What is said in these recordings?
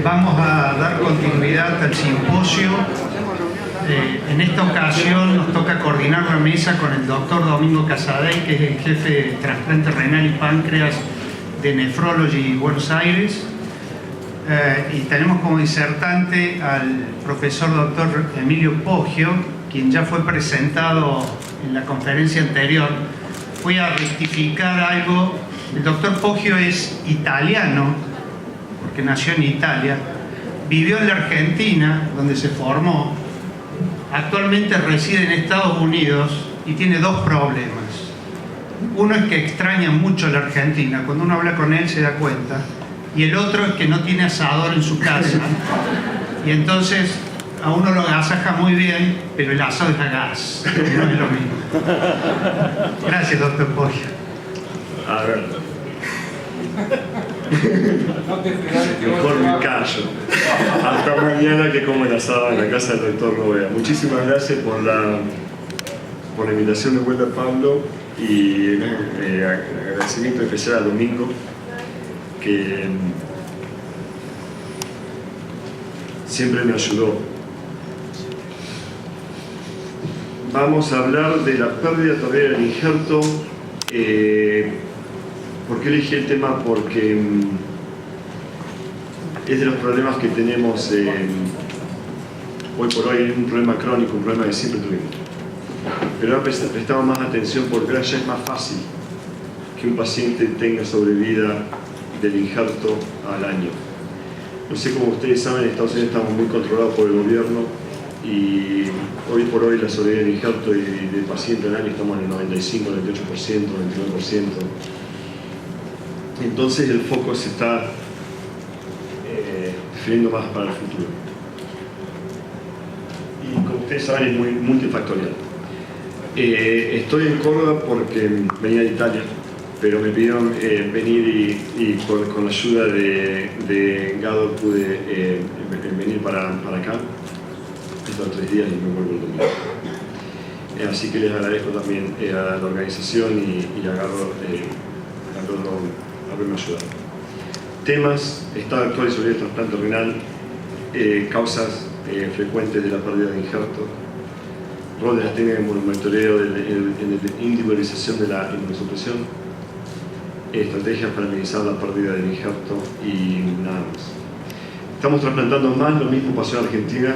Vamos a dar continuidad al simposio. En esta ocasión nos toca coordinar la mesa con el doctor Domingo Casadei, que es el jefe de trasplante renal y páncreas de Nephrology Buenos Aires. Y tenemos como disertante al profesor doctor Emilio Poggio, quien ya fue presentado en la conferencia anterior. Voy a rectificar algo. El doctor Poggio es italiano, porque nació en Italia, vivió en la Argentina, donde se formó, actualmente reside en Estados Unidos y tiene dos problemas. Uno es que extraña mucho la Argentina, cuando uno habla con él se da cuenta, y el otro es que no tiene asador en su casa, y entonces a uno lo agasaja muy bien, pero el asado es a gas, no es lo mismo. Gracias, doctor Poggio. A ver. Mejor me callo. Hasta mañana que como el asado en la casa del doctor Robea. Muchísimas gracias por la invitación de vuelta, Pablo, y agradecimiento especial a Domingo, que siempre me ayudó. Vamos a hablar de la pérdida tardía del injerto. ¿Por qué elegí el tema? Porque es de los problemas que tenemos hoy por hoy, un problema crónico, un problema que siempre tuvimos. Pero ahora prestamos más atención porque ahora ya es más fácil que un paciente tenga sobrevida del injerto al año. No sé, como ustedes saben, en Estados Unidos estamos muy controlados por el gobierno y hoy por hoy la sobrevida del injerto y del paciente al año estamos en el 95, 98%, 99%. Entonces el foco se está definiendo más para el futuro. Y como ustedes saben, es muy multifactorial. Estoy en Córdoba porque venía de Italia, pero me pidieron venir y con la ayuda de Gado pude venir para acá. Estos 3 días y me vuelvo el domingo. Así que les agradezco también a la organización y a Gado haberme ayudado. Temas: estado actual y sobre el trasplante renal, causas frecuentes de la pérdida de injerto, rol de las técnicas de monitoreo en la individualización de la inmunosupresión, estrategias para minimizar la pérdida del injerto y nada más. Estamos trasplantando más, lo mismo pasó en Argentina.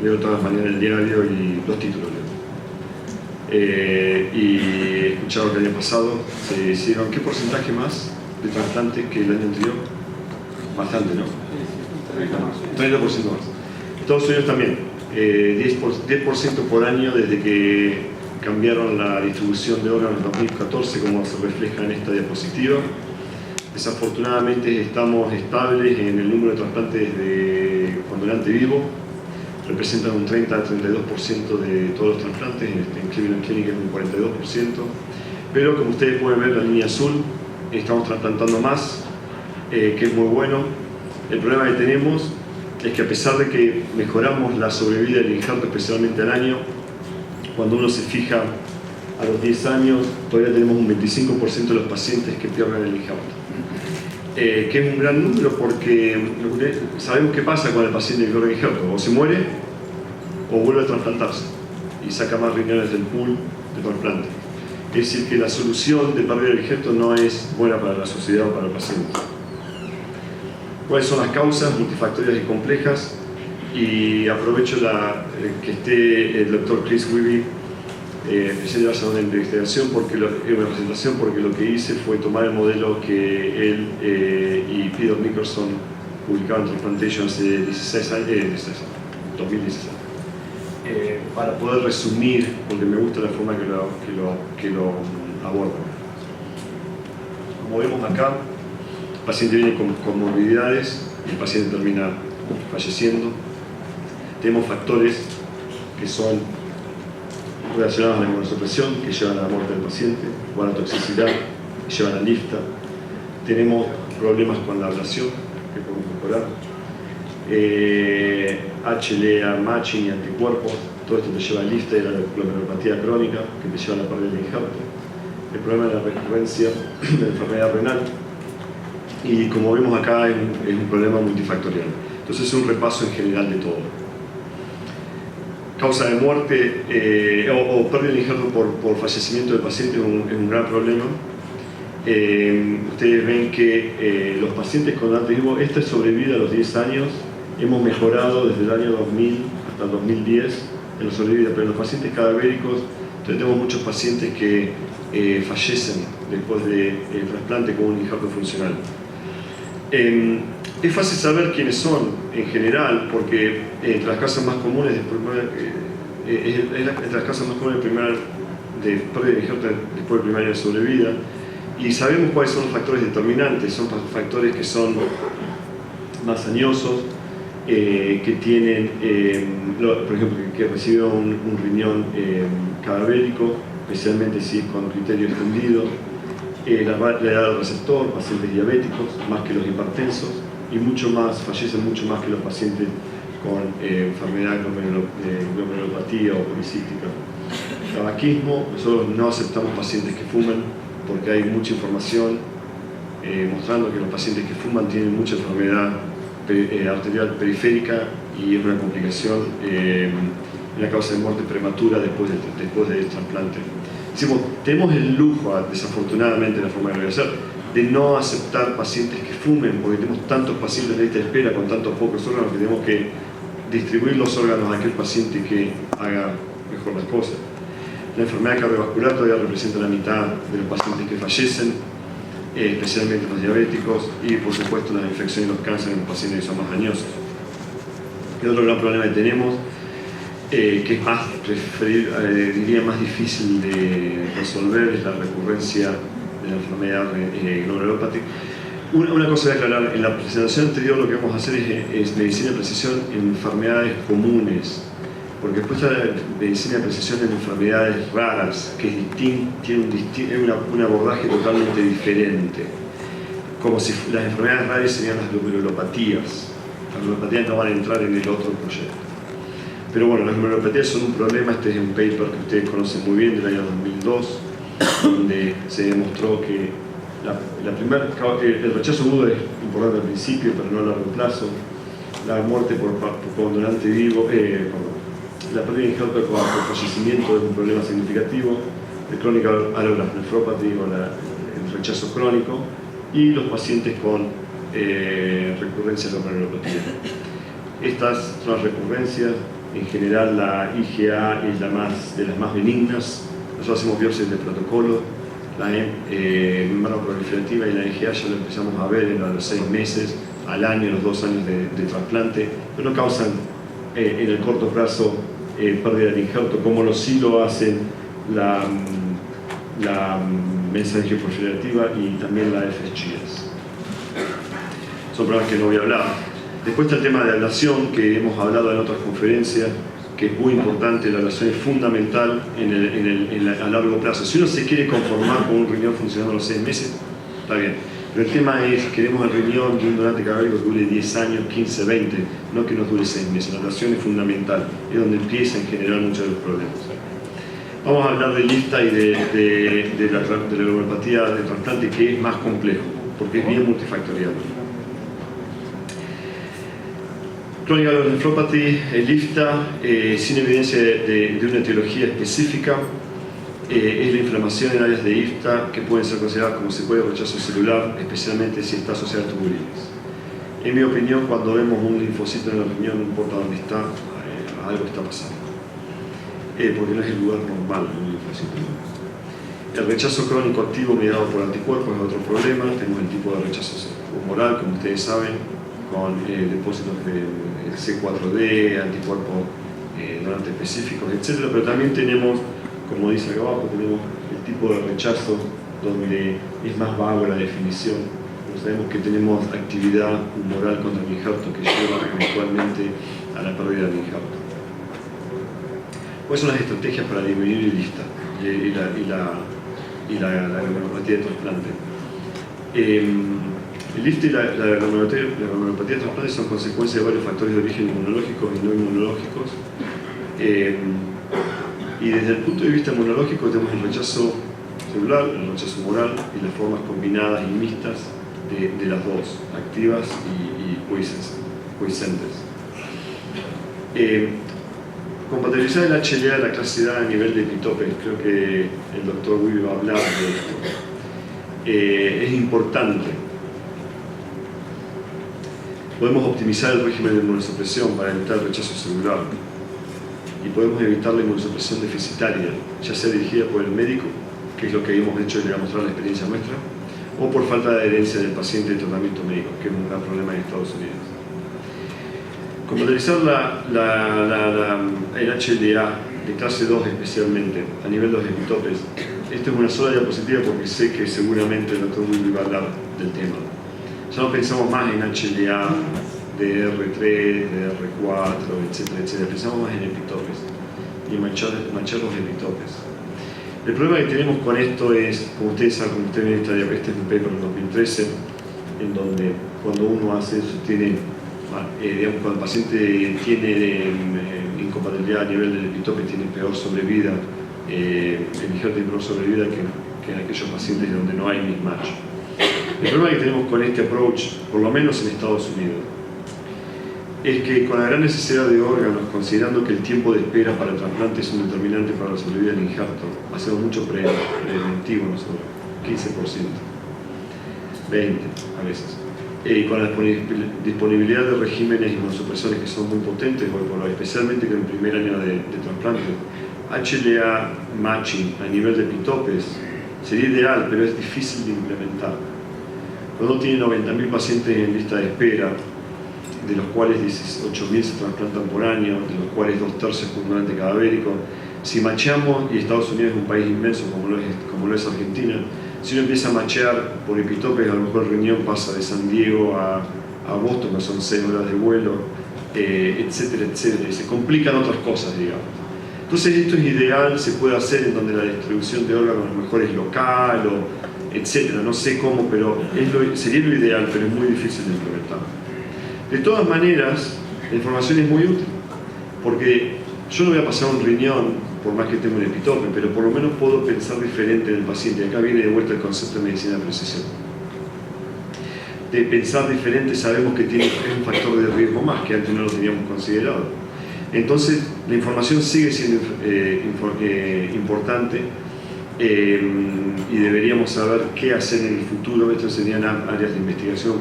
Leo todas las mañanas el diario y los títulos leo. Y he escuchado que el año pasado se hicieron, ¿qué porcentaje más de trasplantes que el año anterior? Bastante, ¿no? 30% más. Estados Unidos también, 10% por año desde que cambiaron la distribución de órganos en 2014, como se refleja en esta diapositiva. Desafortunadamente estamos estables en el número de trasplantes de con donante vivo. Representan un 30 a 32% de todos los trasplantes, en Cleveland Clinic es un 42%, pero como ustedes pueden ver, la línea azul, estamos trasplantando más, que es muy bueno. El problema que tenemos es que a pesar de que mejoramos la sobrevida del injerto, especialmente al año, cuando uno se fija a los 10 años, todavía tenemos un 25% de los pacientes que pierden el injerto. Que es un gran número porque sabemos qué pasa con el paciente que pierde el injerto: o se muere o vuelve a trasplantarse y saca más riñones del pool de trasplante. Es decir, que la solución de pérdida del injerto no es buena para la sociedad o para el paciente. ¿Cuáles son las causas multifactoriales y complejas? Y aprovecho que esté el doctor Chris Wiebe presente una investigación, una presentación, porque lo que hice fue tomar el modelo que él y Peter Nicholson publicaron en Transplantation hace 2016, para poder resumir, porque me gusta la forma que lo abordan. Como vemos acá, el paciente viene con comorbilidades y el paciente termina falleciendo. Tenemos factores que son relacionados a la inmunosupresión, que llevan a la muerte del paciente, o a la toxicidad, que llevan a lifta. Tenemos problemas con la ablación, que podemos mejorar. HLA matching y anticuerpos, todo esto te lleva a lifta y a la glomerulopatía crónica, que te lleva a la pérdida del injerto. El problema de la recurrencia de la enfermedad renal, y como vemos acá es un problema multifactorial. Entonces es un repaso en general de todo. Causa de muerte o pérdida de injerto por fallecimiento del paciente es un gran problema. Ustedes ven que los pacientes con donante vivo, esta sobrevida a los 10 años, hemos mejorado desde el año 2000 hasta el 2010 en la sobrevida, pero en los pacientes cadavéricos tenemos muchos pacientes que fallecen después del trasplante con un injerto funcional. Es fácil saber quiénes son en general, porque entre las causas más comunes de pérdida de injerto después del primer año de sobrevida, y sabemos cuáles son los factores determinantes. Son factores que son más añosos, que tienen, por ejemplo, que recibieron un riñón cadavérico, especialmente si es con criterio extendido, la edad del receptor, pacientes diabéticos, más que los hipertensos, y fallecen mucho más que los pacientes con enfermedad glomerulopatía o policística. Tabaquismo, nosotros no aceptamos pacientes que fumen, porque hay mucha información mostrando que los pacientes que fuman tienen mucha enfermedad arterial periférica y es una complicación, una causa de muerte prematura después del trasplante. Decimos, tenemos el lujo, desafortunadamente, la forma de hacer, de no aceptar pacientes que fumen, porque tenemos tantos pacientes en lista de espera con tantos pocos órganos que tenemos que distribuir los órganos a aquel paciente que haga mejor las cosas. La enfermedad cardiovascular todavía representa la mitad de los pacientes que fallecen, especialmente los diabéticos, y por supuesto las infecciones y los cánceres en los pacientes que son más dañosos. El otro gran problema que tenemos, que es más, diría más difícil de resolver, es la recurrencia de la enfermedad glomerulopática. Una cosa de aclarar, en la presentación anterior lo que vamos a hacer es medicina de precisión en enfermedades comunes, porque después está la medicina de precisión en enfermedades raras, que tiene un abordaje totalmente diferente, como si las enfermedades raras serían las glomerulopatías. Las glomerulopatías no van a entrar en el otro proyecto. Pero bueno, las glomerulopatías son un problema. Este es un paper que ustedes conocen muy bien del año 2002, donde se demostró que el rechazo agudo es importante al principio, pero no a largo plazo. La muerte por donante vivo, la pérdida de injerto por fallecimiento es un problema significativo. El chronic allograft nephropathy o el rechazo crónico, y los pacientes con recurrencia de glomerulopatía. Estas son las recurrencias. En general la IgA es de las más benignas. Nosotros hacemos biopsias de protocolo. La membrana proliferativa y la IgA ya lo empezamos a ver a los 6 meses, al año, a los 2 años de trasplante, pero no causan en el corto plazo pérdida de injerto, como sí lo hacen la mensangioproliferativa y también la FSGS. Son problemas que no voy a hablar. Después está el tema de la ablación, que hemos hablado en otras conferencias, que es muy importante. La ablación es fundamental a largo plazo. Si uno se quiere conformar con un riñón funcionando a los 6 meses, está bien. Pero el tema es, queremos el riñón de un donante cadavérico que dure 10 años, 15, 20, no que nos dure 6 meses. La ablación es fundamental, es donde empiezan en general muchos de los problemas. Vamos a hablar del IFTA y de la glomerulopatía de trasplante, que es más complejo, porque es bien multifactorial. Chronic allograft nephropathy, el IFTA, sin evidencia de una etiología específica, es la inflamación en áreas de IFTA que pueden ser consideradas como secuela de rechazo celular, especialmente si está asociada a tubulines. En mi opinión, cuando vemos un linfocito en el riñón, no importa dónde está, algo está pasando, porque no es el lugar normal de un linfocito. El rechazo crónico activo mediado por anticuerpos es otro problema. Tenemos el tipo de rechazo humoral, como ustedes saben, con depósitos de C4D, anticuerpos donantes específicos, etc. Pero también tenemos, como dice acá abajo, tenemos el tipo de rechazo donde es más vago la definición. Pero sabemos que tenemos actividad humoral contra el injerto que lleva eventualmente a la pérdida del injerto. ¿Cuáles son las estrategias para disminuir el IFTA y la glomerulopatía de trasplante? El IFTA y la glomerulopatía de trasplante son consecuencias de varios factores de origen inmunológicos y no inmunológicos. Y desde el punto de vista inmunológico tenemos el rechazo celular, el rechazo humoral y las formas combinadas y mixtas de las dos, activas y quiescentes. Compatibilizar el HLA de la clase A a nivel de epitopes, creo que el doctor Willy va a hablar de esto. Es importante. Podemos optimizar el régimen de inmunosupresión para evitar el rechazo celular y podemos evitar la inmunosupresión deficitaria, ya sea dirigida por el médico, que es lo que hemos hecho y le voy a mostrar la experiencia nuestra, o por falta de adherencia del paciente de tratamiento médico, que es un gran problema en Estados Unidos. Compatibilizar el HLA de clase 2 especialmente, a nivel de los epitopes. Esta es una sola diapositiva porque sé que seguramente el doctor Willy va a hablar del tema. Ya no pensamos más en HLA de R3, de R4, etcétera, etcétera. Pensamos más en epitopes y manchar los epitopes. El problema que tenemos con esto es, como ustedes saben, como ustedes ven, este es un paper en 2013, en donde cuando uno hace eso, digamos, cuando el paciente tiene incompatibilidad a nivel del epitope, tiene peor sobrevida, ligeramente peor sobrevida que en aquellos pacientes donde no hay mismatch. El problema que tenemos con este approach, por lo menos en Estados Unidos, es que con la gran necesidad de órganos, considerando que el tiempo de espera para el trasplante es un determinante para la sobrevida del injerto, hacemos mucho preventivo nosotros, 15%, 20% a veces. Y con la disponibilidad de regímenes inmunosupresores que son muy potentes, especialmente en el primer año de trasplante, HLA matching a nivel de epitopes sería ideal, pero es difícil de implementar. Cuando tiene 90.000 pacientes en lista de espera, de los cuales 18.000 se trasplantan por año, de los cuales 2/3 con donante cadavérico, si macheamos, y Estados Unidos es un país inmenso como lo es Argentina, si uno empieza a machear por epitopes, a lo mejor el riñón pasa de San Diego a Boston, que son 6 horas de vuelo, etcétera, etcétera, y se complican otras cosas, digamos. Entonces esto es ideal, se puede hacer en donde la distribución de órganos a lo mejor es local, o etcétera, no sé cómo, pero sería lo ideal, pero es muy difícil de implementar. De todas maneras, la información es muy útil, porque yo no voy a pasar un riñón por más que tenga un epitope, pero por lo menos puedo pensar diferente en el paciente. Acá viene de vuelta el concepto de medicina de precisión. De pensar diferente sabemos que es un factor de riesgo más, que antes no lo teníamos considerado. Entonces, la información sigue siendo importante y deberíamos saber qué hacer en el futuro. Estas serían áreas de investigación,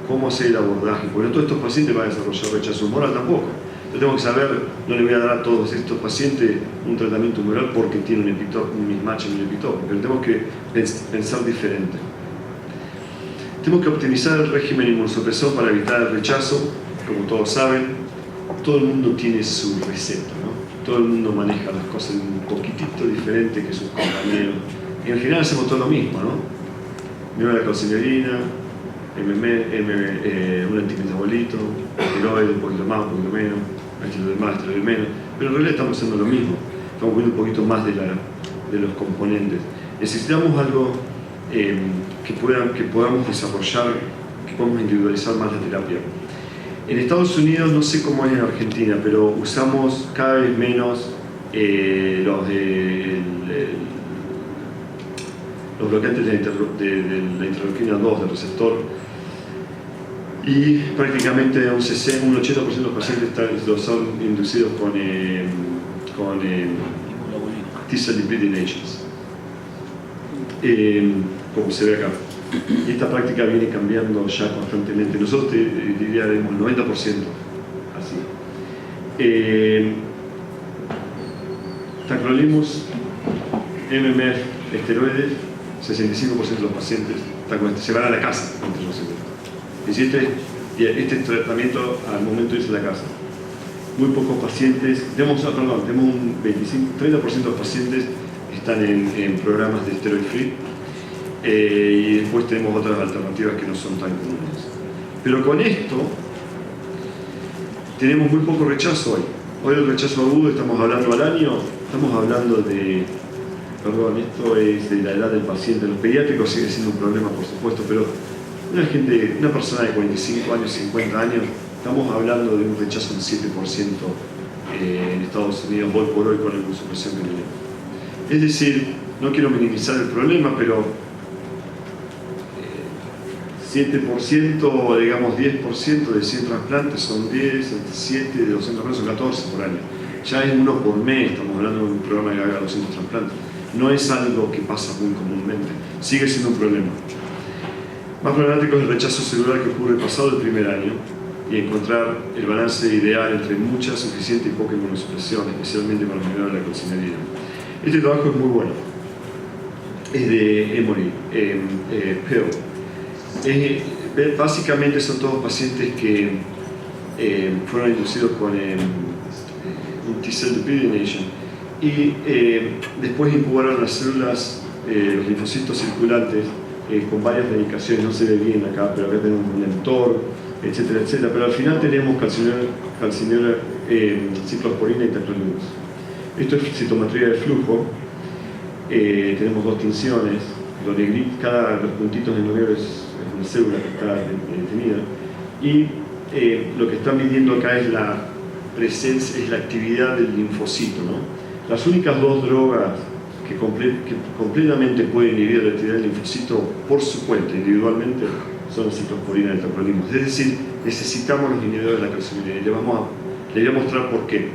cómo hacer el abordaje. Porque no todos estos pacientes van a desarrollar rechazo humoral tampoco. Yo tengo que saber, no le voy a dar a todos estos pacientes un tratamiento humoral porque tiene un mismatch en el epitope, pero tenemos que pensar diferente. Tenemos que optimizar el régimen inmunosupresor para evitar el rechazo. Como todos saben, todo el mundo tiene su receta, ¿no? Todo el mundo maneja las cosas un poquitito diferente que sus compañeros. Y en general hacemos todo lo mismo, ¿no? Neurocalcinerina, un antimetabolito, esteroide, un poquito más, un poquito menos, esteroide más, esteroide menos, pero en realidad estamos haciendo lo mismo, estamos viendo un poquito más de los componentes. Necesitamos algo que podamos desarrollar, que podamos individualizar más la terapia. En Estados Unidos, no sé cómo es en Argentina, pero usamos cada vez menos los bloqueantes de la interleuquina 2 del receptor, y prácticamente un 80% de los pacientes son inducidos con T-cell depleting agents, como se ve acá. Y esta práctica viene cambiando ya constantemente. Nosotros diríamos el 90% así. Tacrolimus, MMF, esteroides, 65% de los pacientes se van a la casa entre los esteroides. Este tratamiento al momento es en la casa. Muy pocos pacientes, tenemos un 30% de los pacientes están en programas de steroid free, y después tenemos otras alternativas que no son tan comunes. Pero con esto tenemos muy poco rechazo hoy. Hoy el rechazo agudo, estamos hablando al año, estamos hablando de, esto es de la edad del paciente. Los pediátricos sigue siendo un problema, por supuesto, pero una persona de 45 años, 50 años, estamos hablando de un rechazo del 7% en Estados Unidos, hoy por hoy, con la inmunosupresión que tenemos. Es decir, no quiero minimizar el problema, pero 7%, digamos 10% de 100 trasplantes son 10, 7 de 200 trasplantes son 14 por año. Ya es uno por mes, estamos hablando de un programa que haga 200 trasplantes. No es algo que pasa muy comúnmente, sigue siendo un problema. Más problemático es el rechazo celular que ocurre pasado el primer año y encontrar el balance ideal entre mucha, suficiente y poca inmunosupresión, especialmente con los inhibidores de la calcinería. Este trabajo es muy bueno. Es de Emory, Pearl. Básicamente son todos pacientes que fueron inducidos con un T-cell depredation y después incubaron las células, los linfocitos circulantes con varias medicaciones, no se ve bien acá, pero acá tenemos un mTOR, etcétera, etcétera. Pero al final tenemos calcineuria, ciclosporina y tacrolimus. Esto es citometría de flujo. Tenemos dos tinciones, cada los puntitos en negro es una célula que está detenida, y lo que están midiendo acá es la presencia, es la actividad del linfocito, ¿no? Las únicas dos drogas que completamente pueden inhibir la actividad del linfocito por su cuenta, individualmente, son la ciclosporina y el tacrolimus. Es decir, necesitamos los inhibidores de la calcinería, y le voy a mostrar por qué.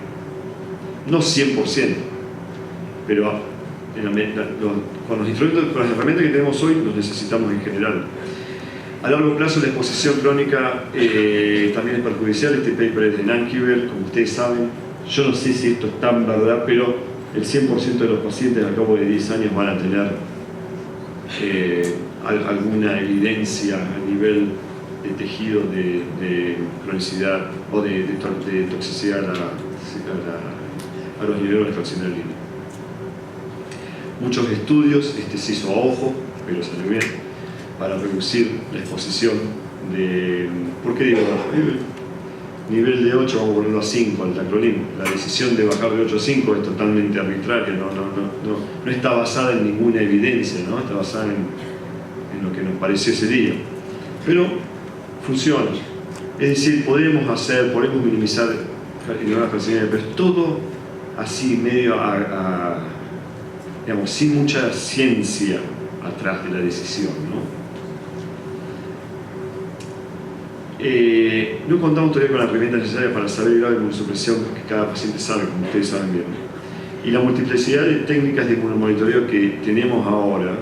No 100%, pero con los instrumentos, con las herramientas que tenemos hoy, los necesitamos en general. A largo plazo, la exposición crónica también es perjudicial. Este paper es de Nankiver, como ustedes saben. Yo no sé si esto es tan verdad, pero el 100% de los pacientes al cabo de 10 años van a tener alguna evidencia a nivel de tejido de cronicidad o de toxicidad a los inhibidores de calcinería. Muchos estudios, este se hizo a ojo, pero salió bien, para reducir la exposición de... ¿Por qué digo nivel de 8? Vamos a ponerlo a 5 al tacrolimus. La decisión de bajar de 8 a 5 es totalmente arbitraria, no está basada en ninguna evidencia, ¿no? Está basada en lo que nos pareció ese día. Pero funciona. Es decir, podemos minimizar la calcinería, pero es todo así medio digamos, sin mucha ciencia atrás de la decisión, ¿no? No contamos todavía con la herramienta necesaria para saber el grado de inmunosupresión que cada paciente sabe, como ustedes saben bien. Y la multiplicidad de técnicas de inmunomonitoreo que tenemos ahora,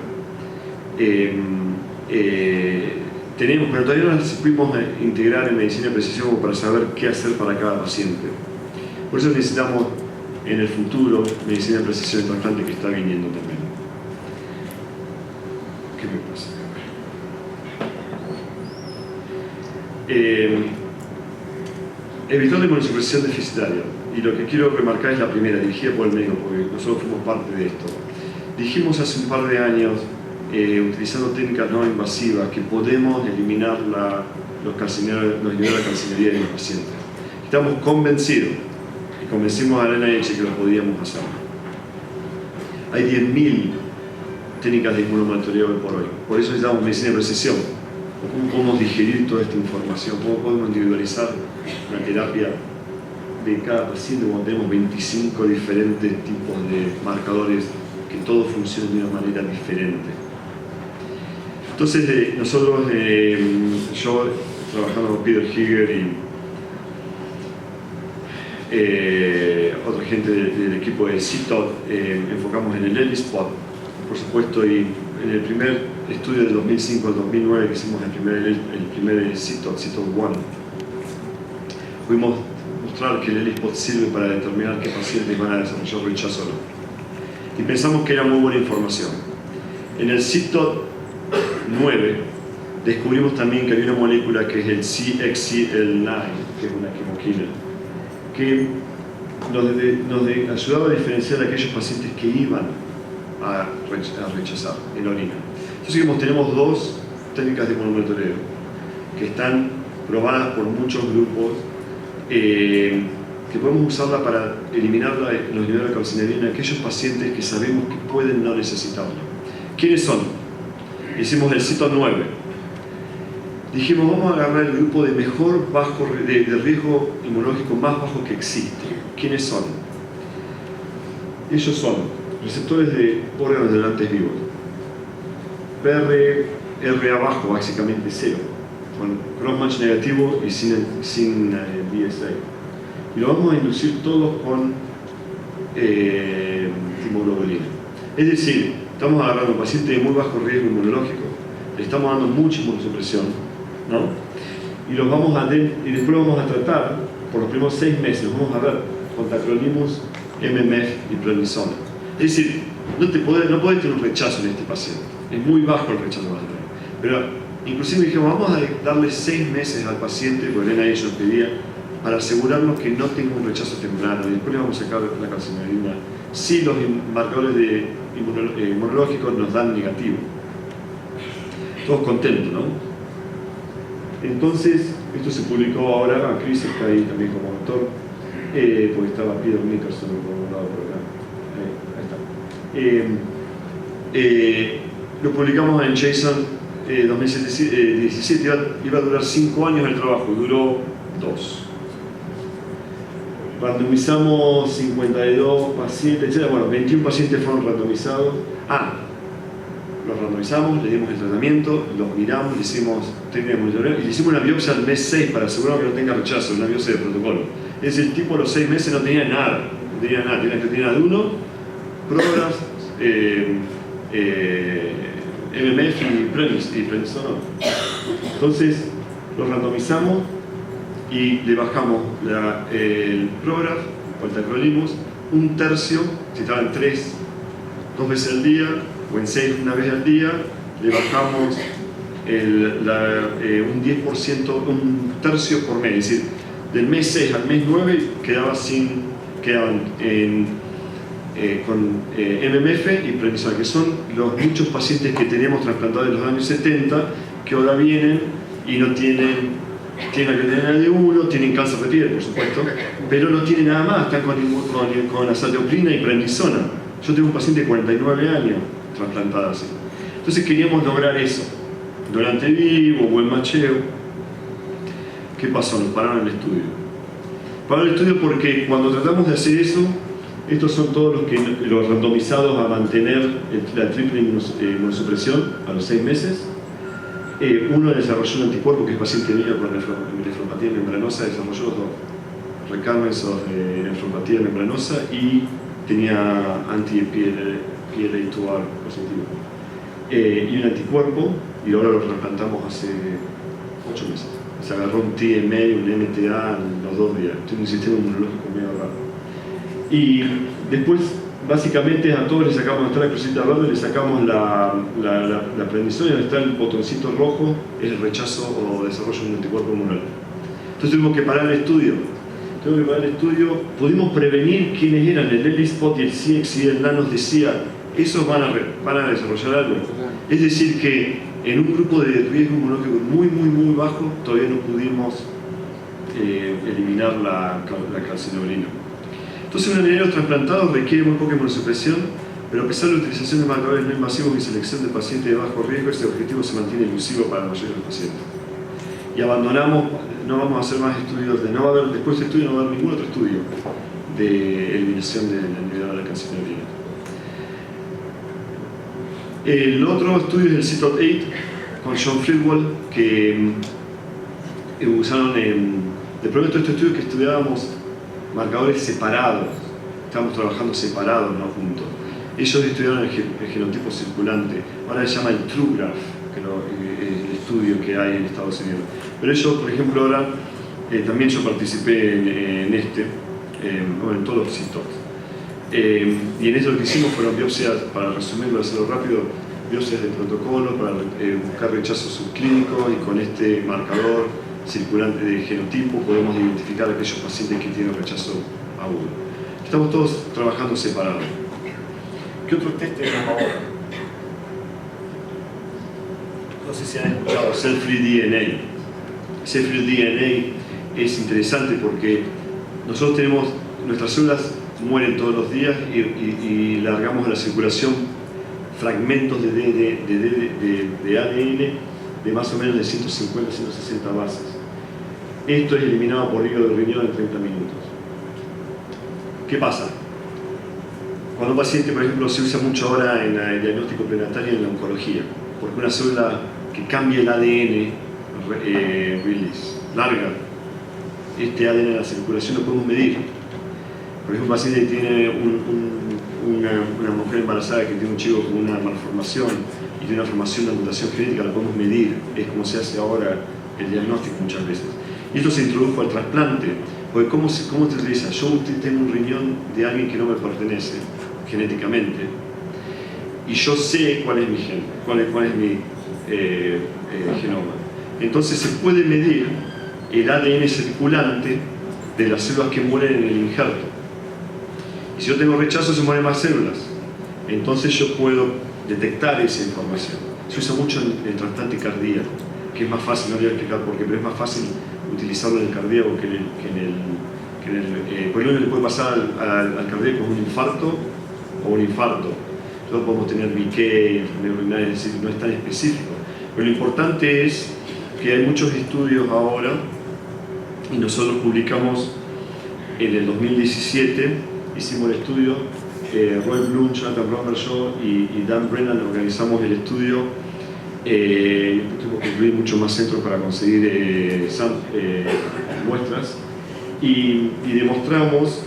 tenemos, pero todavía no las pudimos integrar en medicina de precisión como para saber qué hacer para cada paciente. Por eso necesitamos en el futuro medicina de precisión de trasplante, que está viniendo también. ¿Qué me pasa? Evitar la inmunosupresión deficitaria. Y lo que quiero remarcar es la primera, dirigida por el médico, porque nosotros fuimos parte de esto. Dijimos hace un par de años, utilizando técnicas no invasivas, que podemos eliminar los inhibidores de la calcinería de los pacientes. Estamos convencidos, y convencimos a la NIH que lo podíamos hacer. Hay 10.000 técnicas de inmunomonitoreo por hoy. Por eso necesitamos medicina de precisión. ¿Cómo podemos digerir toda esta información? ¿Cómo podemos individualizar la terapia de cada paciente cuando tenemos 25 diferentes tipos de marcadores que todos funcionan de una manera diferente? Entonces, nosotros, yo trabajando con Peter Higer y otra gente del equipo de CITOD, enfocamos en el ELISpot, por supuesto, y en el primer estudio del 2005 al 2009 que hicimos el primer CITOD 1, pudimos mostrar que el ELISpot sirve para determinar qué pacientes van a desarrollar rechazo o no. Y pensamos que era muy buena información. En el CITOD 9 descubrimos también que había una molécula que es el CXCL9, que es una quimoquina, que nos ayudaba a diferenciar a aquellos pacientes que iban a rechazar en orina. Entonces tenemos dos técnicas de inmunomonitoreo que están probadas por muchos grupos, que podemos usarla para eliminar los inhibidores de calcinería en aquellos pacientes que sabemos que pueden no necesitarlo. ¿Quiénes son? Hicimos el CITOD 9. Dijimos, vamos a agarrar el grupo de riesgo inmunológico más bajo que existe. ¿Quiénes son? Ellos son receptores de órganos donantes vivos. PR, RA bajo, básicamente 0, con cross-match negativo y sin BSA. Y lo vamos a inducir todos con timoglobulina. Es decir, estamos agarrando a un paciente de muy bajo riesgo inmunológico, le estamos dando mucha inmunosupresión, ¿no? Y después vamos a tratar, por los primeros 6 meses, vamos a ver con tacrolimus, MMF y prednisona. Es decir, no puede tener un rechazo en este paciente, es muy bajo el rechazo que va a tener. Pero inclusive dijimos, vamos a darle 6 meses al paciente, porque el NIH nos pedía, para asegurarnos que no tenga un rechazo temprano, y después le vamos a sacar la calcineurina si los marcadores inmunológicos nos dan negativo. Todos contentos, ¿no? Entonces, esto se publicó ahora, Chris está ahí también como autor, porque estaba Peter Nickerson por un lado por acá. Ahí está. Lo publicamos en JSON 2017, iba a durar 5 años el trabajo, duró 2. Randomizamos 52 pacientes, etc. Bueno, 21 pacientes fueron randomizados. Los randomizamos, le dimos el tratamiento, los miramos, le hicimos técnica de monitoreo y le hicimos una biopsia al mes 6 para asegurar que no tenga rechazo, una biopsia de protocolo. Es decir, el tipo a los 6 meses no tenía nada, tenía ADUNO, Prograf, MMF y prednisona. Entonces, los randomizamos y le bajamos el Prograf o el tacrolimus, un tercio, si estaba en 3, 2 veces al día, o en 6 una vez al día, le bajamos un 10%, un tercio por mes, es decir, del mes 6 al mes 9 quedaban con MMF y prednisona, que son los muchos pacientes que teníamos trasplantados en los años 70, que ahora vienen y no tienen AD1, tienen cáncer de piel, por supuesto, pero no tienen nada más, están con azathioprina y prednisona. Yo tengo un paciente de 49 años trasplantado así. Entonces queríamos lograr eso. Donante vivo, buen macheo. ¿Qué pasó? Nos pararon el estudio. Pararon el estudio porque cuando tratamos de hacer eso, estos son todos los randomizados a mantener la triple inmunosupresión a los 6 meses. Uno desarrolló un anticuerpo, que es paciente mío con nefropatía membranosa, desarrolló los dos recurrences de nefropatía membranosa y tenía anti-PLA2R positivo. Y un anticuerpo, y ahora lo trasplantamos hace 8 meses. Se agarró un TMA, un MTA en los 2 días. Tiene un sistema inmunológico medio raro. Y después, básicamente, a todos les sacamos, está la crucita verde, le sacamos la prednisona, y donde está el botoncito rojo, es el rechazo o desarrollo de un anticuerpo inmunológico. Entonces tuvimos que parar el estudio. Pudimos prevenir quiénes eran el ELISpot y el CX, y el NAN nos decía, esos van a desarrollar algo. Es decir, que en un grupo de riesgo inmunológico muy bajo, todavía no pudimos eliminar la calcineurina. Entonces, un anillo trasplantado requiere muy poca inmunosupresión, pero a pesar de la utilización de marcadores no invasivos y selección de pacientes de bajo riesgo, este objetivo se mantiene elusivo para la mayoría de los pacientes. Y abandonamos, no vamos a hacer más estudios, después de este estudio no va a haber ningún otro estudio de eliminación del inhibidor de la calcineurina. El otro estudio es el CTOT-8 con John Friedwald, que usaron de pronto este estudio que estudiábamos marcadores separados, estamos trabajando separados, no juntos. Ellos estudiaron el genotipo circulante, ahora se llama el TrueGraph, que el estudio que hay en Estados Unidos. Pero ellos, por ejemplo, ahora también yo participé en todos los CTOT. Y en esto lo que hicimos fueron biopsias, para resumirlo, hacerlo rápido, biopsias de protocolo para buscar rechazos subclínicos, y con este marcador circulante de genotipo podemos identificar a aquellos pacientes que tienen rechazo agudo. Estamos todos trabajando separados. ¿Qué otro test tenemos ahora? No sé si han escuchado cell-free DNA. Cell-free DNA es interesante porque nosotros tenemos, nuestras células mueren todos los días y largamos a la circulación fragmentos de ADN de más o menos de 150 a 160 bases. Esto es eliminado por hígado de riñón en 30 minutos. ¿Qué pasa? Cuando un paciente, por ejemplo, se usa mucho ahora en el diagnóstico prenatal y en la oncología, porque una célula que cambia el ADN, release, larga este ADN en la circulación, lo podemos medir. Por ejemplo, un paciente que tiene una mujer embarazada que tiene un chico con una malformación y tiene una formación de mutación genética, la podemos medir. Es como se hace ahora el diagnóstico muchas veces. Y esto se introdujo al trasplante, porque ¿cómo se utiliza? Yo tengo un riñón de alguien que no me pertenece genéticamente y yo sé cuál es mi gen, cuál es mi genoma. Entonces se puede medir el ADN circulante de las células que mueren en el injerto. Y si yo tengo rechazo, se mueren más células. Entonces yo puedo detectar esa información. Se usa mucho en el trasplante cardíaco, que es más fácil, no voy a explicar por qué, pero es más fácil utilizarlo en el cardíaco que en el porque lo que le puede pasar al cardíaco es un infarto o un infarto. Todos podemos tener BK, enfermedad urinaria, es decir, no es tan específico. Pero lo importante es que hay muchos estudios ahora, y nosotros publicamos en el 2017, hicimos el estudio, Roy Bloom, Jonathan Bromberg, yo y Dan Brennan organizamos el estudio. Tuvimos que incluir mucho más centros para conseguir muestras y demostramos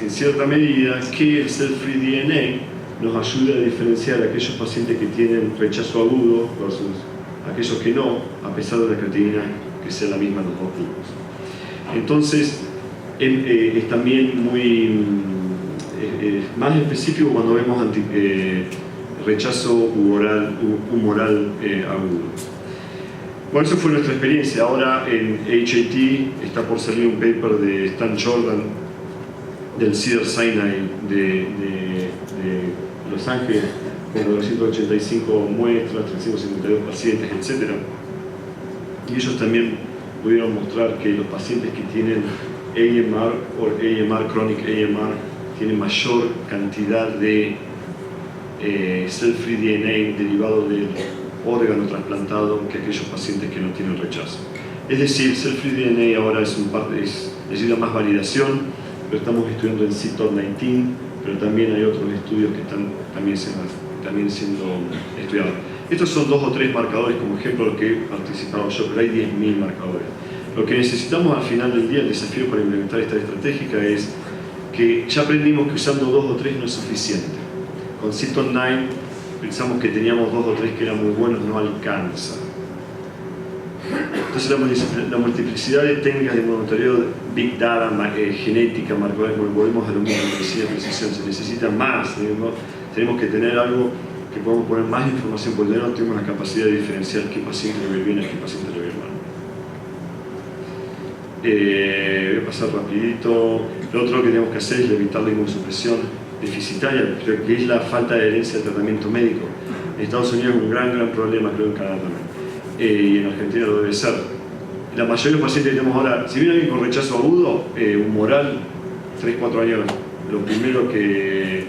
en cierta medida que el cell-free DNA nos ayuda a diferenciar a aquellos pacientes que tienen rechazo agudo versus aquellos que no, a pesar de la creatinina que sea la misma en los dos grupos. Entonces, es también muy más específico cuando vemos rechazo humoral agudo. Bueno, eso fue nuestra experiencia. Ahora en HAT está por salir un paper de Stan Jordan del Cedars-Sinai de Los Ángeles con 985 muestras, 352 pacientes, etc. Y ellos también pudieron mostrar que los pacientes que tienen AMR o AMR, chronic AMR, tienen mayor cantidad de cell-free DNA derivado del órgano trasplantado que aquellos pacientes que no tienen rechazo. Es decir, cell-free DNA ahora necesita más validación, pero estamos estudiando en CTOD19, pero también hay otros estudios que están también siendo estudiados. Estos son 2 o 3 marcadores como ejemplo de los que he participado yo, pero hay 10.000 marcadores. Lo que necesitamos al final del día, el desafío para implementar esta estratégica es que ya aprendimos que usando 2 o 3 no es suficiente. Con CTOD9 pensamos que teníamos 2 o 3 que eran muy buenos, no alcanza. Entonces la multiplicidad de técnicas de monitoreo, Big Data, genética, marcadores, volvemos a lo mismo, medicina de precisión, se necesita más. Tenemos que tener algo que podamos poner más información, porque no tenemos la capacidad de diferenciar qué paciente le ve bien y qué paciente le ve mal. Voy a pasar rapidito. Lo otro que tenemos que hacer es evitar la inmunosupresión deficitaria, creo que es la falta de herencia de tratamiento médico. En Estados Unidos es un gran problema, creo en Canadá también. Y en Argentina lo debe ser. La mayoría de los pacientes que tenemos ahora, si viene alguien con rechazo agudo, humoral, 3-4 años, lo primero que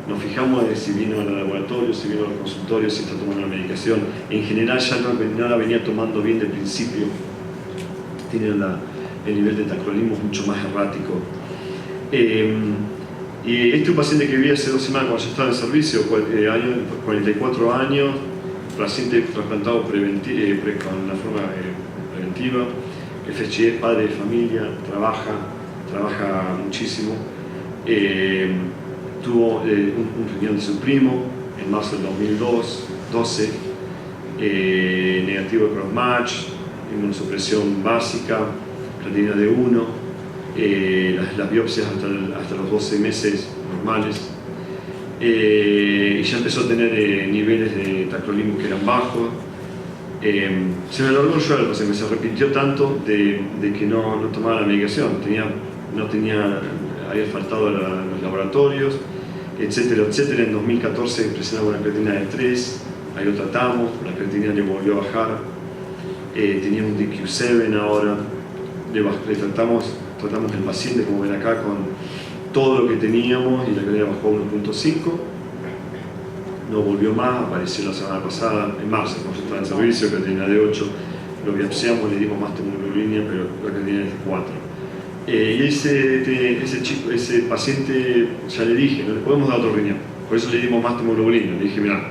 nos fijamos es si vino al laboratorio, si vino al consultorio, si está tomando la medicación. En general ya no la venía tomando bien de principio. Tiene el nivel de tacrolimus mucho más errático. Y este es un paciente que vi hace 2 semanas cuando yo estaba en servicio, 44 años, paciente trasplantado con una forma preventiva, FHE, padre de familia, trabaja muchísimo. Tuvo un riñón de su primo en marzo del 2012, negativo de cross-match, inmunosupresión básica, creatinina de 1, las biopsias hasta los 12 meses normales, y ya empezó a tener niveles de tacrolimus que eran bajos. Se me alargó el suelo, se repitió tanto de que no tomaba la medicación, había faltado los laboratorios, etcétera. En 2014 presionaba una creatinina de 3, ahí lo tratamos, la creatinina le volvió a bajar, tenía un DQ7 ahora, le tratamos el paciente, como ven acá, con todo lo que teníamos y la creatinina bajó a 1.5, no volvió más, apareció la semana pasada, en marzo, cuando yo estaba en servicio, creatinina de 8, lo biopsiamos, le dimos más hemoglobina, pero la creatinina es de 4. Y ese paciente, ya le dije, no le podemos dar otro riñón, por eso le dimos más hemoglobina. Le dije, mira,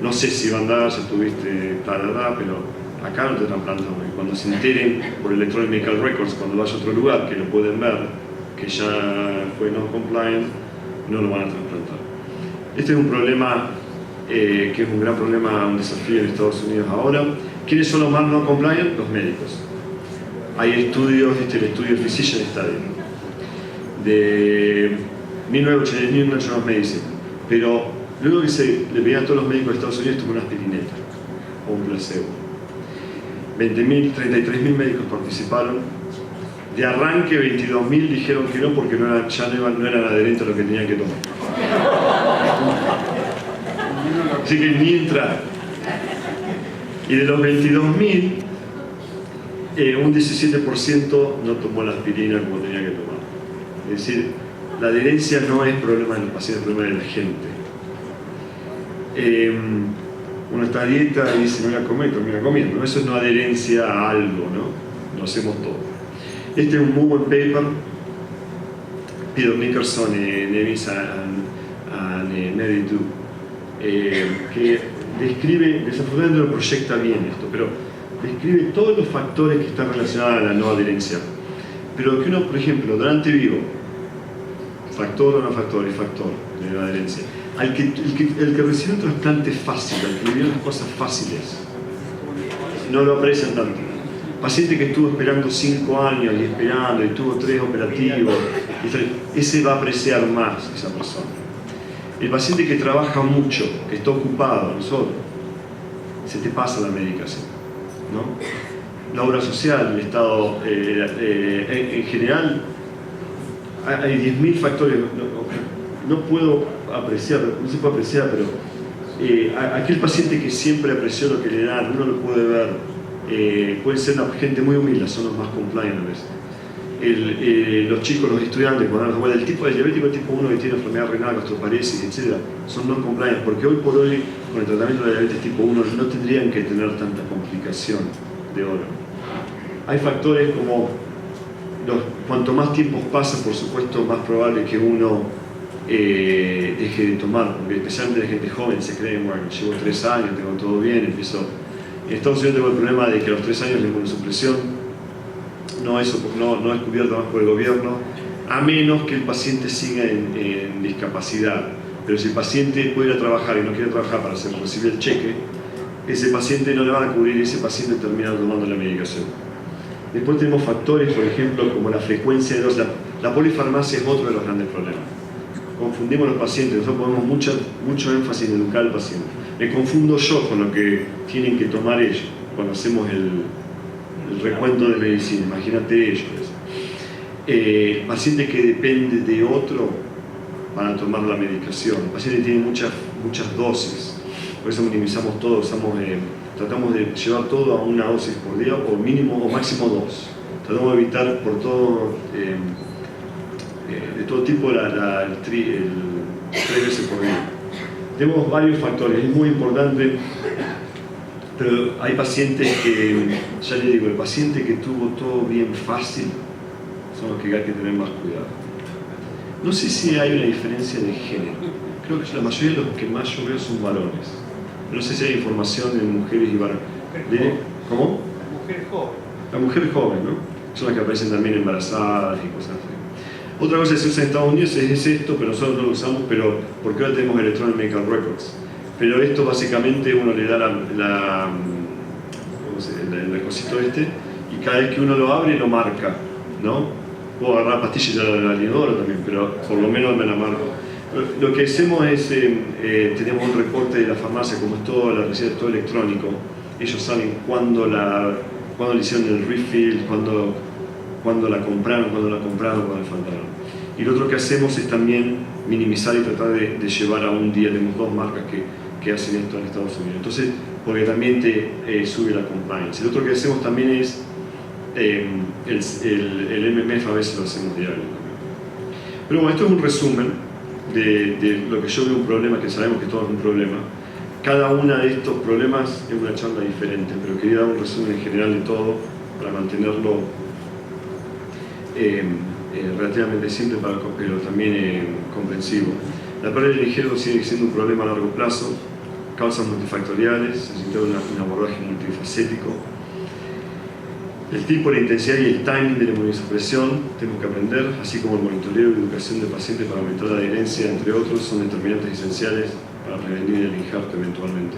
no sé si va a andar, ya tuviste tarará, pero acá no te trasplantan, porque cuando se enteren por Electronic Medical Records, cuando vaya a otro lugar que lo pueden ver, que ya fue non-compliant, no lo van a trasplantar. Este es un problema que es un gran problema, un desafío en Estados Unidos ahora. ¿Quiénes son los más non-compliant? Los médicos. Hay estudios, el estudio Physician Study de 1982 National Medicine, pero luego que se le pedían a todos los médicos de Estados Unidos tomar una aspirineta o un placebo. 20.000, 33.000 médicos participaron. De arranque 22.000 dijeron que no porque ya no eran adherentes a lo que tenían que tomar. Así que ni entrar. Y de los 22.000, un 17% no tomó la aspirina como tenía que tomar. Es decir, la adherencia no es problema de los pacientes, es problema de la gente. Uno está a dieta y dice, me voy a comer, termina comiendo. Eso es no adherencia a algo, ¿no? Lo hacemos todo. Este es un muy buen paper. Peter Nickerson, Nevis and Mary Du, que describe, desafortunadamente no proyecta bien esto, pero describe todos los factores que están relacionados a la no adherencia. Pero que uno, por ejemplo, donante vivo, factor o no factor, es factor de la adherencia. El que recibe un trasplante fácil, al que le dieron las cosas fáciles, no lo aprecian tanto. Paciente que estuvo esperando 5 años y esperando y tuvo 3 operativos, ese va a apreciar más esa persona. El paciente que trabaja mucho, que está ocupado, nosotros, se te pasa la medicación, ¿no? La obra social, el estado, en general, hay 10.000 factores, no puedo apreciar, no se puede apreciar, pero aquel paciente que siempre apreció lo que le dan, uno lo puede ver, puede ser una gente muy humilde, son los más compliant a veces. Los chicos, los estudiantes, cuando el tipo de diabético tipo 1 que tiene enfermedad renal, osteoporosis, etc., son no compliant, porque hoy por hoy, con el tratamiento de diabetes tipo 1, no tendrían que tener tanta complicación de órgano. Hay factores como, cuanto más tiempo pasa, por supuesto, más probable que uno deje de tomar, porque especialmente la gente joven se cree, bueno, llevo 3 años, tengo todo bien, empiezo. En Estados Unidos tengo el problema de que a los 3 años la inmunosupresión no es cubierta más por el gobierno, a menos que el paciente siga en discapacidad. Pero si el paciente puede ir a trabajar y no quiere trabajar para recibir el cheque, ese paciente no le van a cubrir y ese paciente termina tomando la medicación. Después tenemos factores, por ejemplo, como la frecuencia de dosis. La polifarmacia es otro de los grandes problemas. Confundimos a los pacientes, nosotros ponemos mucho énfasis en educar al paciente. Me confundo yo con lo que tienen que tomar ellos cuando hacemos el recuento de medicina, imagínate ellos. Paciente que depende de otro para tomar la medicación, el paciente tiene muchas dosis, por eso minimizamos todo, tratamos de llevar todo a una dosis por día, o mínimo o máximo 2. Tratamos de evitar por todo, de todo tipo, 3 veces por día. Tenemos varios factores, es muy importante, pero hay pacientes que, ya le digo, el paciente que tuvo todo bien fácil son los que hay que tener más cuidado. No sé si hay una diferencia de género, creo que la mayoría de los que más yo veo son varones. No sé si hay información de mujeres y varones. ¿Cómo? La mujer joven. La mujer joven, ¿no? Son las que aparecen también embarazadas y cosas así. Otra cosa que se usa en Estados Unidos es esto, pero nosotros no lo usamos, porque ahora tenemos Electronic Medical Records. Pero esto básicamente uno le da el cosito este, y cada vez que uno lo abre lo marca, ¿no? Puedo agarrar pastillas de la inodoro también, pero por lo menos me la marco. Lo que hacemos es, tenemos un reporte de la farmacia, como es todo, la receta es todo electrónico. Ellos saben cuándo le hicieron el refill, cuándo la compraron, cuándo le faltaron. Y lo otro que hacemos es también minimizar y tratar de llevar a un día. Tenemos 2 marcas que hacen esto en Estados Unidos. Entonces, porque también te sube la compliance. El otro que hacemos también es el MMF, a veces lo hacemos diario. Pero bueno, esto es un resumen de lo que yo veo un problema, que sabemos que todo es un problema. Cada uno de estos problemas es una charla diferente, pero quería dar un resumen en general de todo para mantenerlo relativamente simple, pero también comprensivo. La pérdida del ligero sigue siendo un problema a largo plazo. causas multifactoriales, necesita un abordaje multifacético. El tipo, la intensidad y el timing de la inmunosupresión tenemos que aprender, así como el monitoreo y educación del paciente para aumentar la adherencia, entre otros, son determinantes esenciales para prevenir el injerto eventualmente,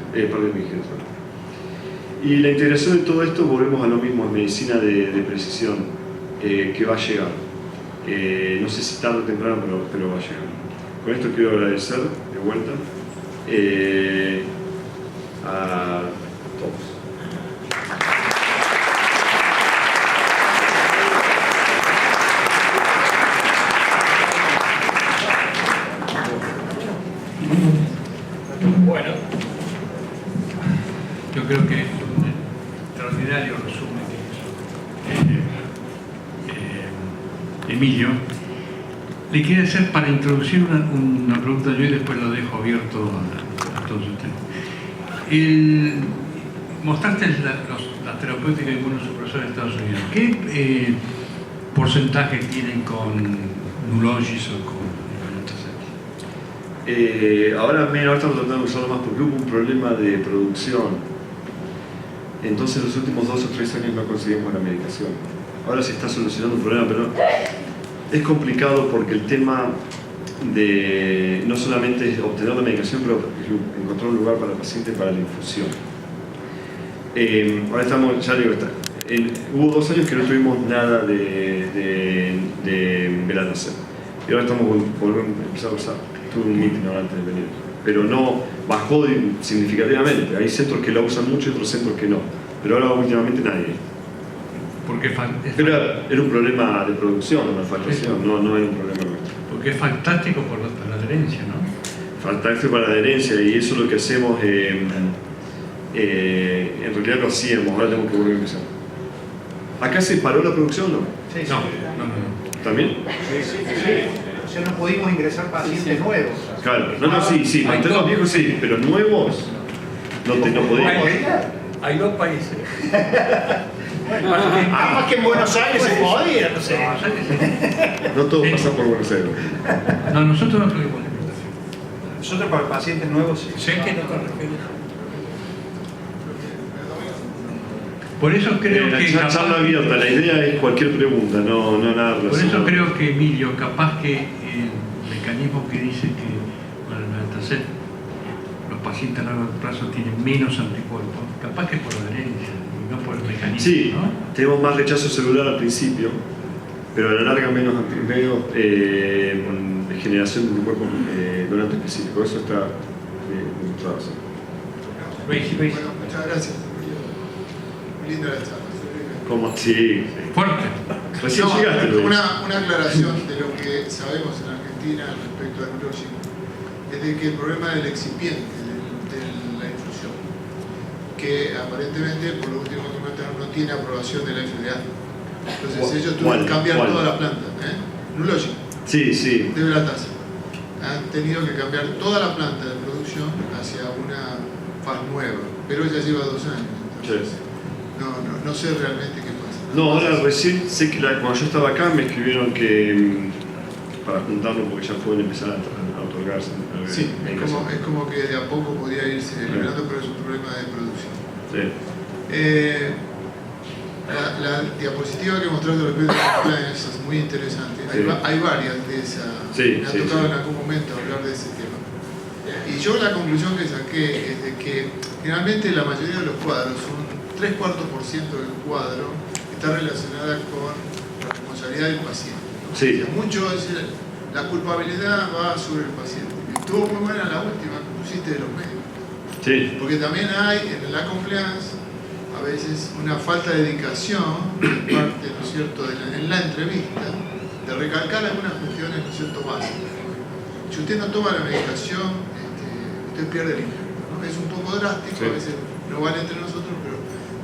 Y la integración de todo esto, volvemos a lo mismo, es medicina de precisión, que va a llegar. No sé si tarde o temprano, pero va a llegar. Con esto quiero agradecer de vuelta a todos. Bueno, yo creo que un extraordinario resumen que hizo Emilio. Le quiero hacer, para introducir una pregunta yo y después lo dejo abierto a todos ustedes. Mostraste la terapéutica de inmunosupresores en Estados Unidos. ¿Qué porcentaje tienen con Nulogis o con ahora estamos tratando de usarlo más porque hubo un problema de producción. Entonces los últimos 2 o 3 años no conseguimos la medicación. Ahora se está solucionando un problema, pero es complicado porque el tema de no solamente es obtener la medicación, pero encontrar un lugar para el paciente para la infusión. Ahora estamos, ya digo, hubo 2 años que no tuvimos nada de Belanacel. Y ahora estamos volviendo a empezar a usar. Tuve un meeting ahora antes de venir. Pero no bajó significativamente. Hay centros que la usan mucho y otros centros que no. Pero ahora últimamente nadie. Pero era un problema de producción, una faltación, no era un problema nuestro. Porque es fantástico para la adherencia, ¿no? Fantástico para la adherencia, y eso es lo que hacemos. En realidad lo hacíamos, ahora tenemos que volver a empezar. ¿Acá se paró la producción, no? Sí, sí. No. ¿También? Sí. O sea, no pudimos ingresar pacientes nuevos. Claro, sí, mantener los viejos sí, pero nuevos no podemos. Hay 2 países. Más que en Buenos Aires se podía, no sé. No todo pasa por Buenos Aires. No, nosotros no tuvimos limitación. Nosotros para pacientes nuevos sí. Sé que no te refieres. Por eso creo que... Charla abierta, la idea es cualquier pregunta, no nada relacionado. Por eso creo que, Emilio, capaz que el mecanismo que dice que con el Belanacel los pacientes a largo plazo tienen menos anticuerpos, capaz que por adherencia y no por el mecanismo. Sí, ¿no? tenemos más rechazo celular al principio, pero a la larga menos generación de anticuerpos donante específico. Eso está demostrado. Luis. Bueno, muchas gracias. Muy linda la charla. ¿Cómo? Sí. Fuerte. Recién llegaste, Luis. Una aclaración de lo que sabemos en Argentina respecto al Nulogis es de que el problema del excipiente de la infusión, que aparentemente por lo último que comentaron no tiene aprobación de la FDA. Entonces ellos tuvieron que cambiar toda la planta. Nulogis. Sí. De Belatase. Han tenido que cambiar toda la planta de producción hacia una faz nueva, pero ya lleva 2 años. Entonces, Sí. no sé realmente qué pasa. No, ahora recién sé que cuando yo estaba acá me escribieron que para juntarlo porque ya pueden empezar a otorgarse. Sí, es como que de a poco podría irse liberando, pero es un problema de producción. Sí. La diapositiva que mostraste respecto a la compliance es muy interesante. Sí. Hay varias de esas. Sí, me ha tocado en algún momento hablar de ese tema. Y yo la conclusión que saqué es de que generalmente la mayoría de los cuadros, un 3/4% del cuadro, está relacionada con la responsabilidad del paciente, ¿no? Sí. O sea, mucho es la culpabilidad va sobre el paciente. Estuvo muy buena la última que pusiste de los médicos. Sí. Porque también hay en la compliance a veces una falta de dedicación de parte, ¿no es cierto?, en la entrevista, de recalcar algunas cuestiones, ¿no es cierto?, básicas. Si usted no toma la medicación, usted pierde el injerto, ¿no? Es un poco drástico, Sí. a veces no vale entre nosotros, pero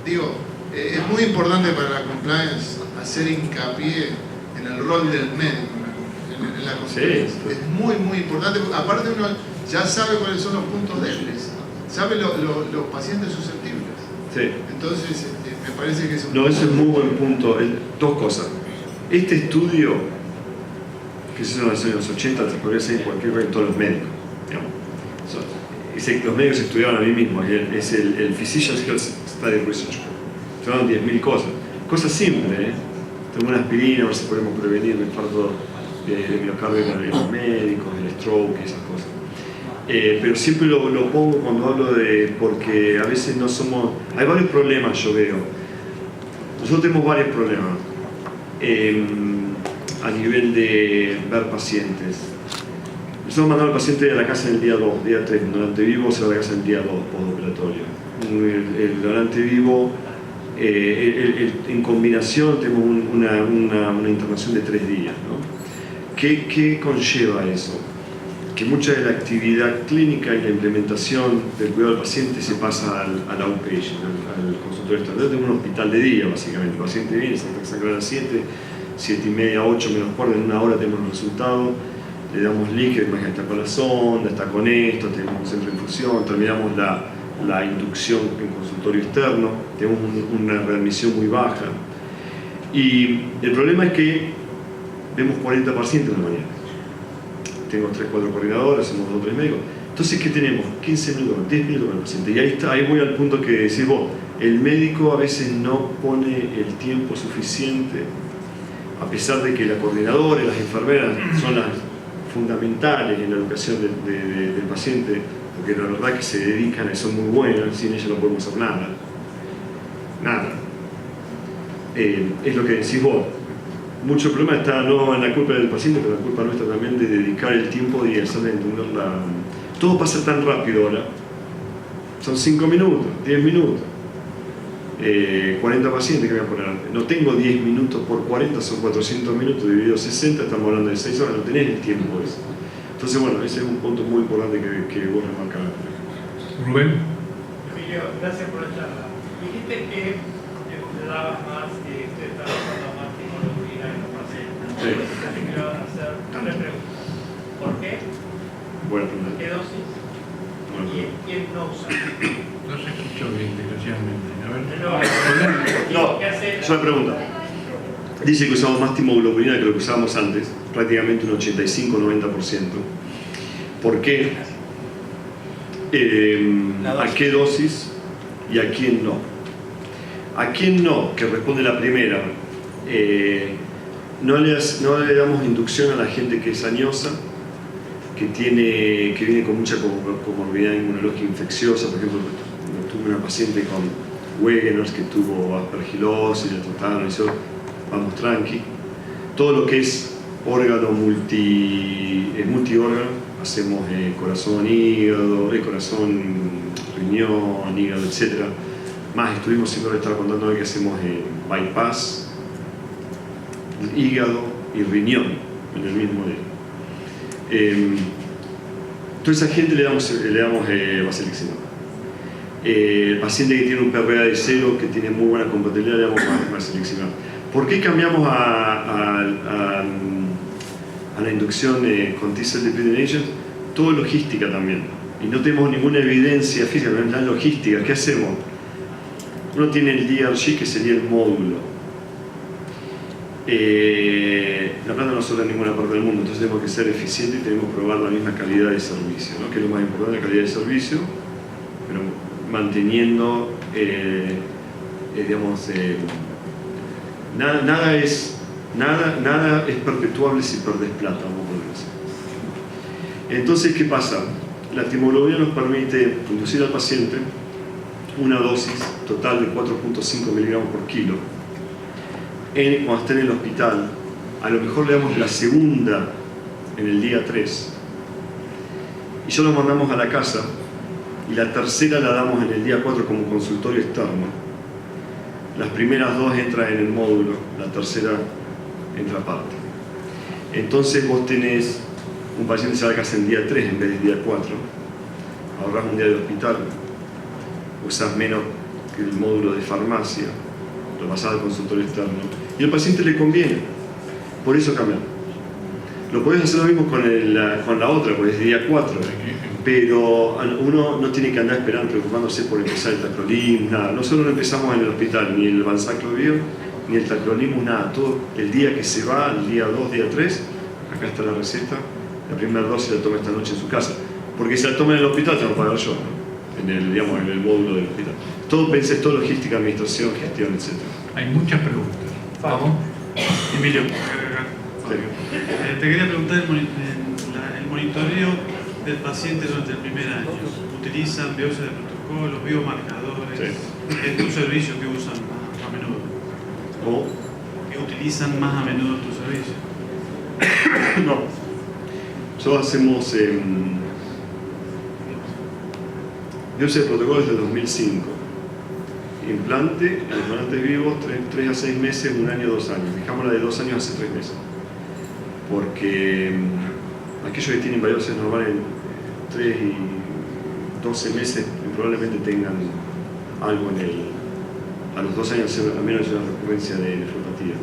digo, es muy importante para la compliance hacer hincapié en el rol del médico en la compliance. Sí. Es muy, muy importante, porque aparte uno ya sabe cuáles son los puntos débiles, sabe los pacientes susceptibles. Sí. Entonces, me parece que es un... No, ese es muy buen punto. 2 cosas. Este estudio, que se hizo en los años 80, se podría hacer en cualquier lugar, en todos los médicos. Digamos. los médicos estudiaban a mí mismo, es el Physician's Health Study Research. Estudiaban 10.000 cosas. Cosas simples, ¿eh? Tengo una aspirina, a ver si podemos prevenir el infarto de miocardio en los médicos, el stroke y esas cosas. Pero siempre lo pongo cuando hablo de... porque a veces no somos... Hay varios problemas, yo veo. Nosotros tenemos varios problemas a nivel de ver pacientes. Nosotros mandamos al paciente a la casa en el día 2, día 3, el donante vivo se va a la casa en el día 2, postoperatorio. El donante vivo, en combinación tenemos una internación de 3 días, ¿no? ¿Qué conlleva eso? Que mucha de la actividad clínica y la implementación del cuidado del paciente se pasa al outpatient, al consultorio externo. Yo tengo un hospital de día, básicamente. El paciente viene, se saca a las 7, 7:30, 8 menos cuarto, en una hora tenemos el resultado, le damos líquido, está con la sonda, está con esto, tenemos un centro de infusión, terminamos la inducción en consultorio externo, tenemos una readmisión muy baja. Y el problema es que vemos 40 pacientes en la mañana. Tengo 3 o 4 coordinadores, hacemos 2 o 3 médicos. Entonces, ¿qué tenemos? 15 minutos, 10 minutos con el paciente. Y ahí voy al punto que decís vos. El médico a veces no pone el tiempo suficiente, a pesar de que la coordinadora y las enfermeras son las fundamentales en la educación del paciente, porque la verdad que se dedican y son muy buenas, sin ellas no podemos hacer nada. Nada. Es lo que decís vos. Mucho problema está no en la culpa del paciente, pero en la culpa nuestra también de dedicar el tiempo y hacerle entender Todo pasa tan rápido ahora. Son 5 minutos, 10 minutos. 40 pacientes que voy a poner. No tengo 10 minutos por 40, son 400 minutos dividido 60, estamos hablando de 6 horas, no tenés el tiempo ese. Entonces, bueno, ese es un punto muy importante que vos remarcabas. Rubén. Emilio, gracias por la charla. Dijiste que te dabas más, que usted estaba usando más tecnología en los pacientes. Sí. Te quiero hacer 3 preguntas. ¿Por qué? Buena pregunta. ¿Qué dosis? Buena ¿Y pregunta. quién no usa? No se escuchó bien, desgraciadamente. A ver. No, ¿Qué hace? yo me pregunta. Dice que usamos más timoglobulina que lo que usábamos antes, prácticamente un 85-90%. ¿Por qué? ¿A qué dosis y a quién no? ¿A quién no? Que responde la primera. No le damos inducción a la gente que es añosa, que viene con mucha comorbilidad inmunológica infecciosa. Por ejemplo, tuve una paciente con Wegeners que tuvo aspergilosis, le trataron y eso, vamos tranqui. Todo lo que es órgano multiórgano, hacemos corazón, hígado, corazón, riñón, hígado, etc. Más estuvimos siempre le estaba contando que hacemos bypass, hígado y riñón en el mismo día. Entonces a esa gente le damos vaseliximab. El paciente que tiene un PRA de 0, que tiene muy buena compatibilidad, le damos vaseliximab. ¿Por qué cambiamos a la inducción con T-cell depleting agent? Todo es logística también. Y no tenemos ninguna evidencia física, no es la logística. ¿Qué hacemos? Uno tiene el DRG, que sería el módulo. La planta no sobra en ninguna parte del mundo, entonces tenemos que ser eficientes y tenemos que probar la misma calidad de servicio, ¿no? Que es lo más importante, la calidad de servicio, pero manteniendo, digamos, nada es perpetuable si perdés plata, vamos a ponerlo así. Entonces, ¿qué pasa? La timoglobulina nos permite inducir al paciente una dosis total de 4.5 miligramos por kilo. Cuando está en el hospital, a lo mejor le damos la segunda en el día 3 y ya lo mandamos a la casa, y la tercera la damos en el día 4 como consultorio externo. Las primeras 2 entran en el módulo, la tercera entra aparte. Entonces vos tenés un paciente que se va a la casa en día 3 en vez de día 4, ahorrás un día de hospital, usás menos que el módulo de farmacia, lo pasás al consultorio externo, y al paciente le conviene, por eso cambiamos. Lo podés hacer lo mismo con la otra, porque es día 4, pero uno no tiene que andar esperando, preocupándose por empezar el tacrolimus, nada. Nosotros no empezamos en el hospital ni el Vanzaclovir, ni el tacrolimus, nada. Todo el día que se va, el día 2, día 3, acá está la receta, la primera dosis la toma esta noche en su casa. Porque si la toman en el hospital, tengo que pagar yo, ¿no? En el, digamos, en el módulo del hospital. Todo pensé, todo logística, administración, gestión, etc. Hay muchas preguntas. Vamos. Emilio, Sí. te quería preguntar el monitoreo del paciente durante el primer año. ¿Utilizan biopsia de protocolos, biomarcadores? Sí. ¿Es tu servicio que usan a menudo? ¿Cómo? ¿Que utilizan más a menudo tu servicio? No. Nosotros hacemos biopsia de protocolos desde 2005. Implante, implantes vivos, 3 a 6 meses, 1 año, 2 años. Dejamos la de 2 años hace 3 meses. Porque aquellos que tienen biopsias normales en 3 y 12 meses probablemente tengan algo en el... A los 2 años al menos una recurrencia de nefropatía.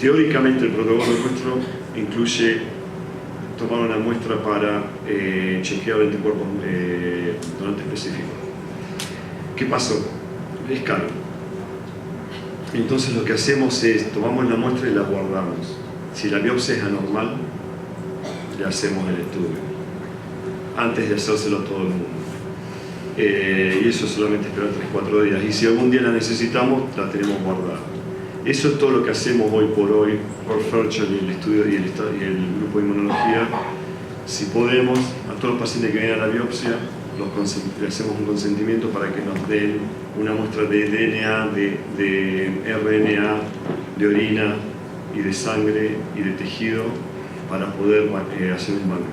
Teóricamente el protocolo nuestro incluye tomar una muestra para chequear anticuerpos donante específicos. ¿Qué pasó? Es caro. Entonces lo que hacemos es, tomamos la muestra y la guardamos. Si la biopsia es anormal, le hacemos el estudio, antes de hacérselo a todo el mundo. Y eso solamente espera 3-4 días. Y si algún día la necesitamos, la tenemos guardada. Eso es todo lo que hacemos hoy por hoy, por Fairchild y el estudio y el grupo de inmunología. Si podemos, a todos los pacientes que vienen a la biopsia, le hacemos un consentimiento para que nos den una muestra de DNA, de RNA, de orina y de sangre y de tejido para poder hacer un banco.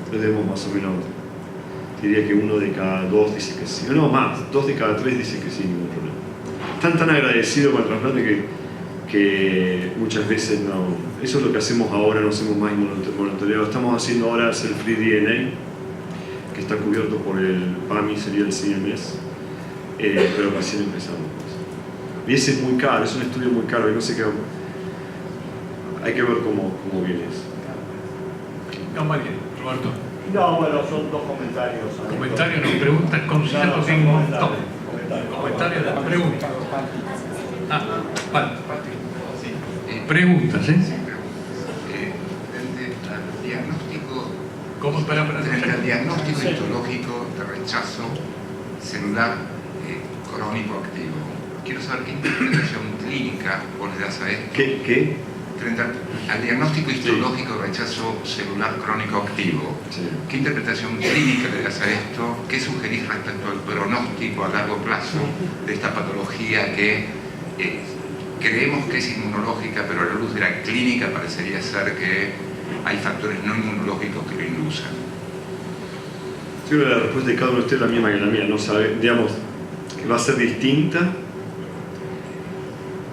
Entonces tenemos más o menos, diría que 1 de cada 2 dice que sí, no más, 2 de cada 3 dice que sí, ningún problema. Están tan agradecidos con el trasplante que muchas veces no. Eso es lo que hacemos ahora, no hacemos más monitoreo. Estamos haciendo ahora el Free DNA, que está cubierto por el PAMI, sería el CMS, pero recién empezamos. Y ese es muy caro, es un estudio muy caro, y no sé qué. Hay que ver cómo viene eso. No, María, Roberto. No, bueno, son 2 comentarios. Comentarios, no, preguntas concisas porque hay un montón. Comentarios, preguntas. Vale. Preguntas, ¿eh? Frente al diagnóstico, ¿Cómo? Espera. frente al diagnóstico histológico de rechazo celular crónico activo, quiero saber qué interpretación clínica vos le das a esto. ¿Qué? Frente al diagnóstico histológico de rechazo celular crónico activo, Sí. ¿qué interpretación clínica le das a esto? ¿Qué sugerís respecto al pronóstico a largo plazo de esta patología que creemos que es inmunológica, pero a la luz de la clínica parecería ser que hay factores no inmunológicos que lo inducen? Yo creo que la respuesta de cada uno de ustedes es la misma que la mía, no sabe, digamos, que va a ser distinta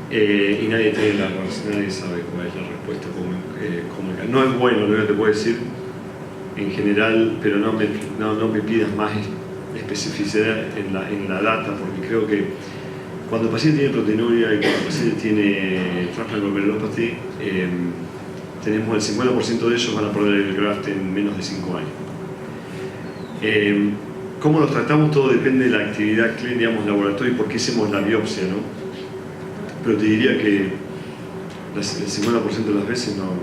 y nadie sabe cuál es la respuesta comunicada. No es bueno lo que te puedo decir en general, pero no me pidas más especificidad en la data, porque creo que cuando el paciente tiene proteinuria y cuando el paciente tiene transplant glomerulopathy, tenemos el 50% de ellos van a perder el graft en menos de 5 años. ¿Cómo los tratamos? Todo depende de la actividad clínica, digamos, laboratorio y por qué hacemos la biopsia, ¿no? Pero te diría que el 50% de las veces no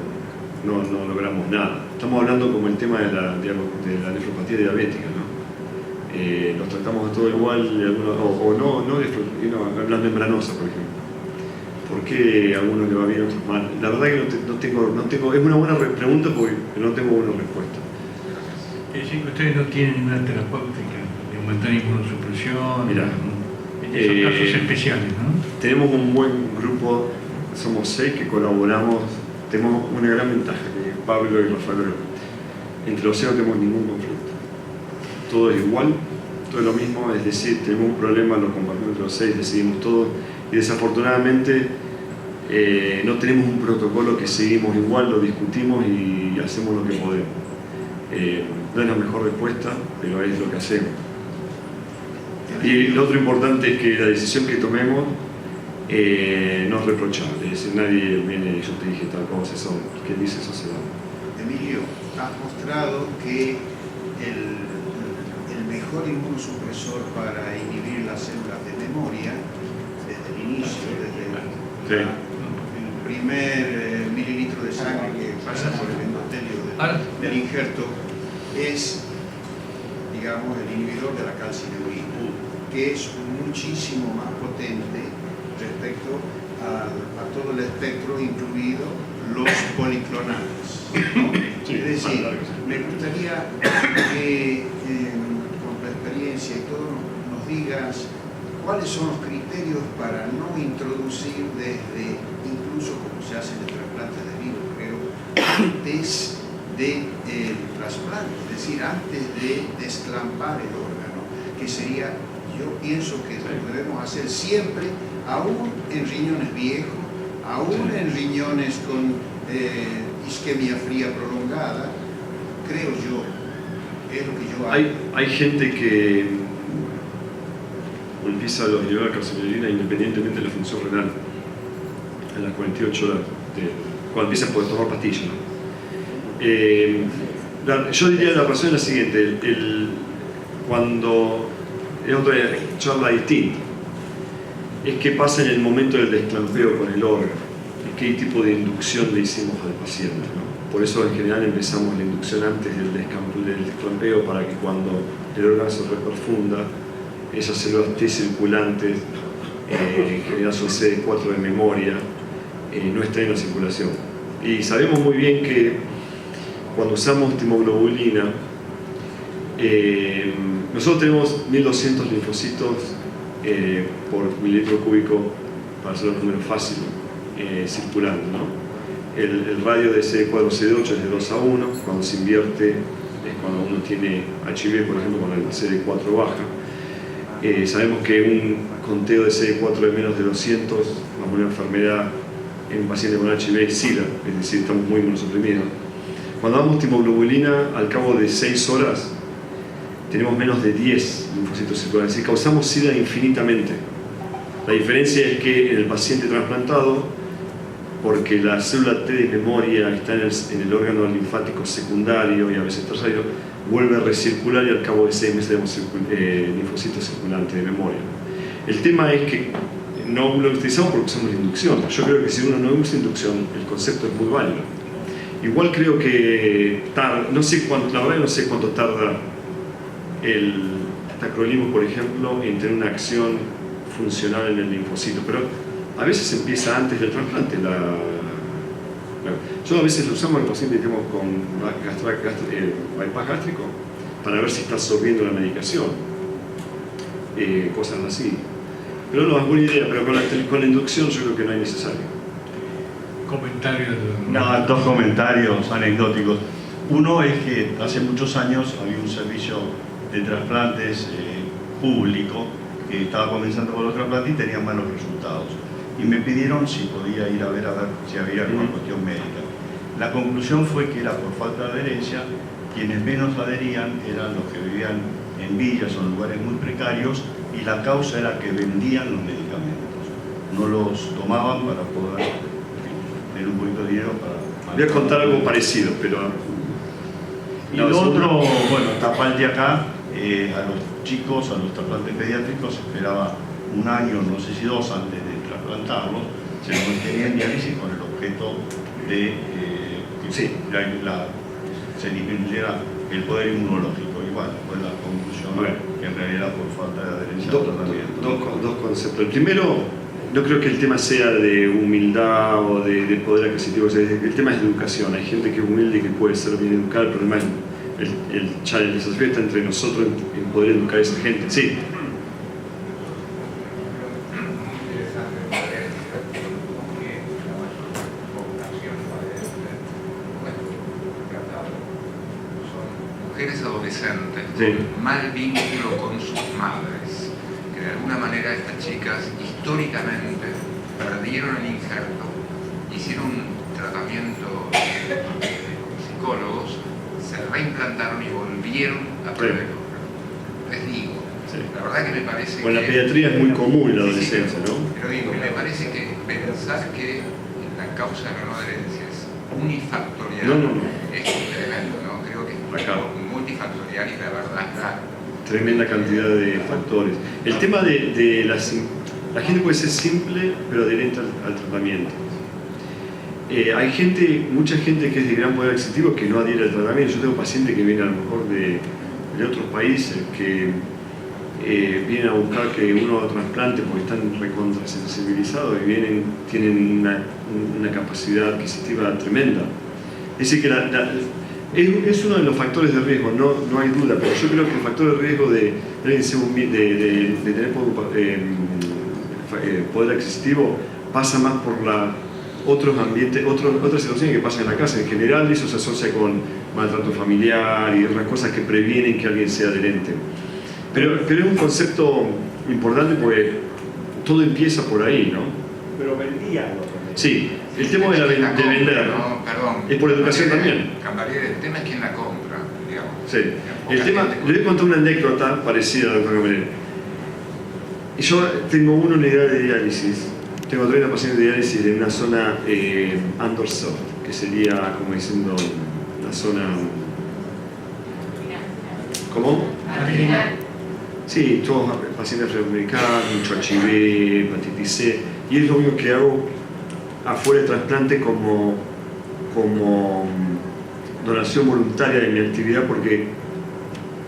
logramos nada. Estamos hablando como el tema de la nefropatía diabética, ¿no? Los tratamos a todo igual, las membranosas, por ejemplo. ¿Por qué a algunos le va bien, a otros mal? La verdad que no tengo, es una buena pregunta porque no tengo una respuesta. Es decir, que ustedes no tienen una terapéutica de aumentar inmunosupresión. Mirá, en esos casos especiales, ¿no? Tenemos un buen grupo, somos 6 que colaboramos, tenemos una gran ventaja, que Pablo y Rafael, entre los 6 no tenemos ningún conflicto. Todo es igual, todo es lo mismo, es decir, tenemos un problema, lo compartimos entre los 6, decidimos todo, y desafortunadamente no tenemos un protocolo que seguimos igual, lo discutimos y hacemos lo que podemos. No es la mejor respuesta, pero es lo que hacemos. Y lo otro importante es que la decisión que tomemos no es reprochable, es decir, nadie viene y yo te dije tal cosa, eso, que dice eso se da. Emilio, has mostrado que el mejor inmunosupresor para inhibir las células de memoria, desde el inicio, desde el primer mililitro de sangre que pasa por el endotelio del injerto, es, digamos, el inhibidor de la calcineurina, que es muchísimo más potente respecto a todo el espectro, incluido los policlonales, ¿no? Es decir, me gustaría que con tu experiencia y todo nos digas cuáles son los criterios para no introducir desde, incluso como se hace en el trasplante de vivo, creo, antes del trasplante, es decir, antes de desclampar el órgano, que sería, yo pienso que lo debemos hacer siempre, aún en riñones viejos, aún en riñones con isquemia fría prolongada, creo yo, es lo que yo hago. Hay gente que empieza a liberar calcineurina independientemente de la función renal en las 48 horas cuando empieza a poder tomar pastillas, ¿no? Yo diría la razón es la siguiente: cuando es otra charla distinta, es qué pasa en el momento del desclampeo con el órgano y qué tipo de inducción le hicimos al paciente, ¿no? Por eso en general empezamos la inducción antes del desclampeo, para que cuando el órgano se reperfunda, esas células T circulantes, en general son CD4 de memoria, no estén en la circulación. Y sabemos muy bien que cuando usamos timoglobulina, nosotros tenemos 1200 linfocitos por mililitro cúbico, para hacer los números fáciles, circulando, ¿no? El radio de CD4-CD8 es de 2 a 1, cuando se invierte es cuando uno tiene HIV, por ejemplo, cuando el CD4 baja. Sabemos que un conteo de CD4 de menos de 200 es una enfermedad en un paciente con HIV es SIDA, es decir, estamos muy inmunosuprimidos. Cuando damos timoglobulina, al cabo de 6 horas, tenemos menos de 10 linfocitos circulantes, es decir, causamos SIDA infinitamente. La diferencia es que en el paciente trasplantado, porque la célula T de memoria está en el órgano linfático secundario y a veces terciario, vuelve a recircular y al cabo de 6 meses tenemos linfocitos circulantes de memoria. El tema es que no lo utilizamos porque usamos la inducción. Yo creo que si uno no usa inducción, el concepto es muy válido. Igual creo que no sé cuánto, la verdad no sé cuánto tarda el tacrolimus, por ejemplo, en tener una acción funcional en el linfocito, pero a veces empieza antes del trasplante. Yo a veces lo usamos en pacientes que tenemos con bypass gástrico para ver si está absorbiendo la medicación, cosas así. Pero no, es buena idea, pero con la inducción yo creo que no es necesario. Comentarios. No, dos comentarios anecdóticos. Uno es que hace muchos años había un servicio de trasplantes público que estaba comenzando con los trasplantes y tenía malos resultados. Y me pidieron si podía ir a ver si había alguna cuestión médica. La conclusión fue que era por falta de adherencia. Quienes menos adherían eran los que vivían en villas o en lugares muy precarios, y la causa era que vendían los medicamentos. No los tomaban para poder tener un poquito de dinero para... Voy a contar algo parecido, pero... Y lo otro, bueno, Tapaldi acá, a los chicos, a los trasplantes pediátricos, esperaba un año, no sé si 2 antes de trasplantarlos, se los mantenía en diálisis con el objeto de que se disminuyera el poder inmunológico. Y bueno, fue la conclusión que en realidad por falta de adherencia al tratamiento. Dos conceptos. El primero, no creo que el tema sea de humildad o de poder adquisitivo, el tema es de educación. Hay gente que es humilde y que puede ser bien educada, el problema es el desafío está entre nosotros en poder educar a esa gente. Sí. Mujeres adolescentes Sí. con mal vínculo con sus madres, que de alguna manera estas chicas históricamente perdieron el injerto, hicieron un tratamiento con psicólogos, se reimplantaron y volvieron a perder el órgano. Les digo, la verdad que me parece Bueno, que... la pediatría es muy común en la adolescencia, ¿no? Pero digo, me parece que pensar que la causa de la no adherencia es unifactorial es tremendo, ¿no? Creo que es multifactorial y la verdad está... Tremenda cantidad de factores. El tema de la gente puede ser simple, pero adherente al tratamiento. hay gente, mucha gente que es de gran poder adquisitivo que no adhiere al tratamiento. Yo tengo pacientes que vienen a lo mejor de otros países que vienen a buscar que uno trasplante porque están recontrasensibilizados y tienen una capacidad adquisitiva tremenda. Es decir, que es uno de los factores de riesgo, no hay duda, pero yo creo que el factor de riesgo de tener poder adquisitivo pasa más por otros ambientes, otras situaciones que pasan en la casa. En general eso se asocia con maltrato familiar y otras cosas que previenen que alguien sea adherente. Pero es un concepto importante porque todo empieza por ahí, ¿no? Pero vendían. Sí, el tema de vender, ¿no? Perdón, es por educación también. Cambarero, el tema es quién la compra, digamos. Sí, el tema, le voy a contar una anécdota parecida, doctor Cambarero. Yo tengo una unidad de diálisis, tengo 30 pacientes de diálisis en una zona underserved, que sería, como diciendo, una zona... ¿Cómo? Sí, todos pacientes afroamericanos, mucho HIV, hepatitis C, y es lo único que hago afuera del trasplante como donación voluntaria de mi actividad, porque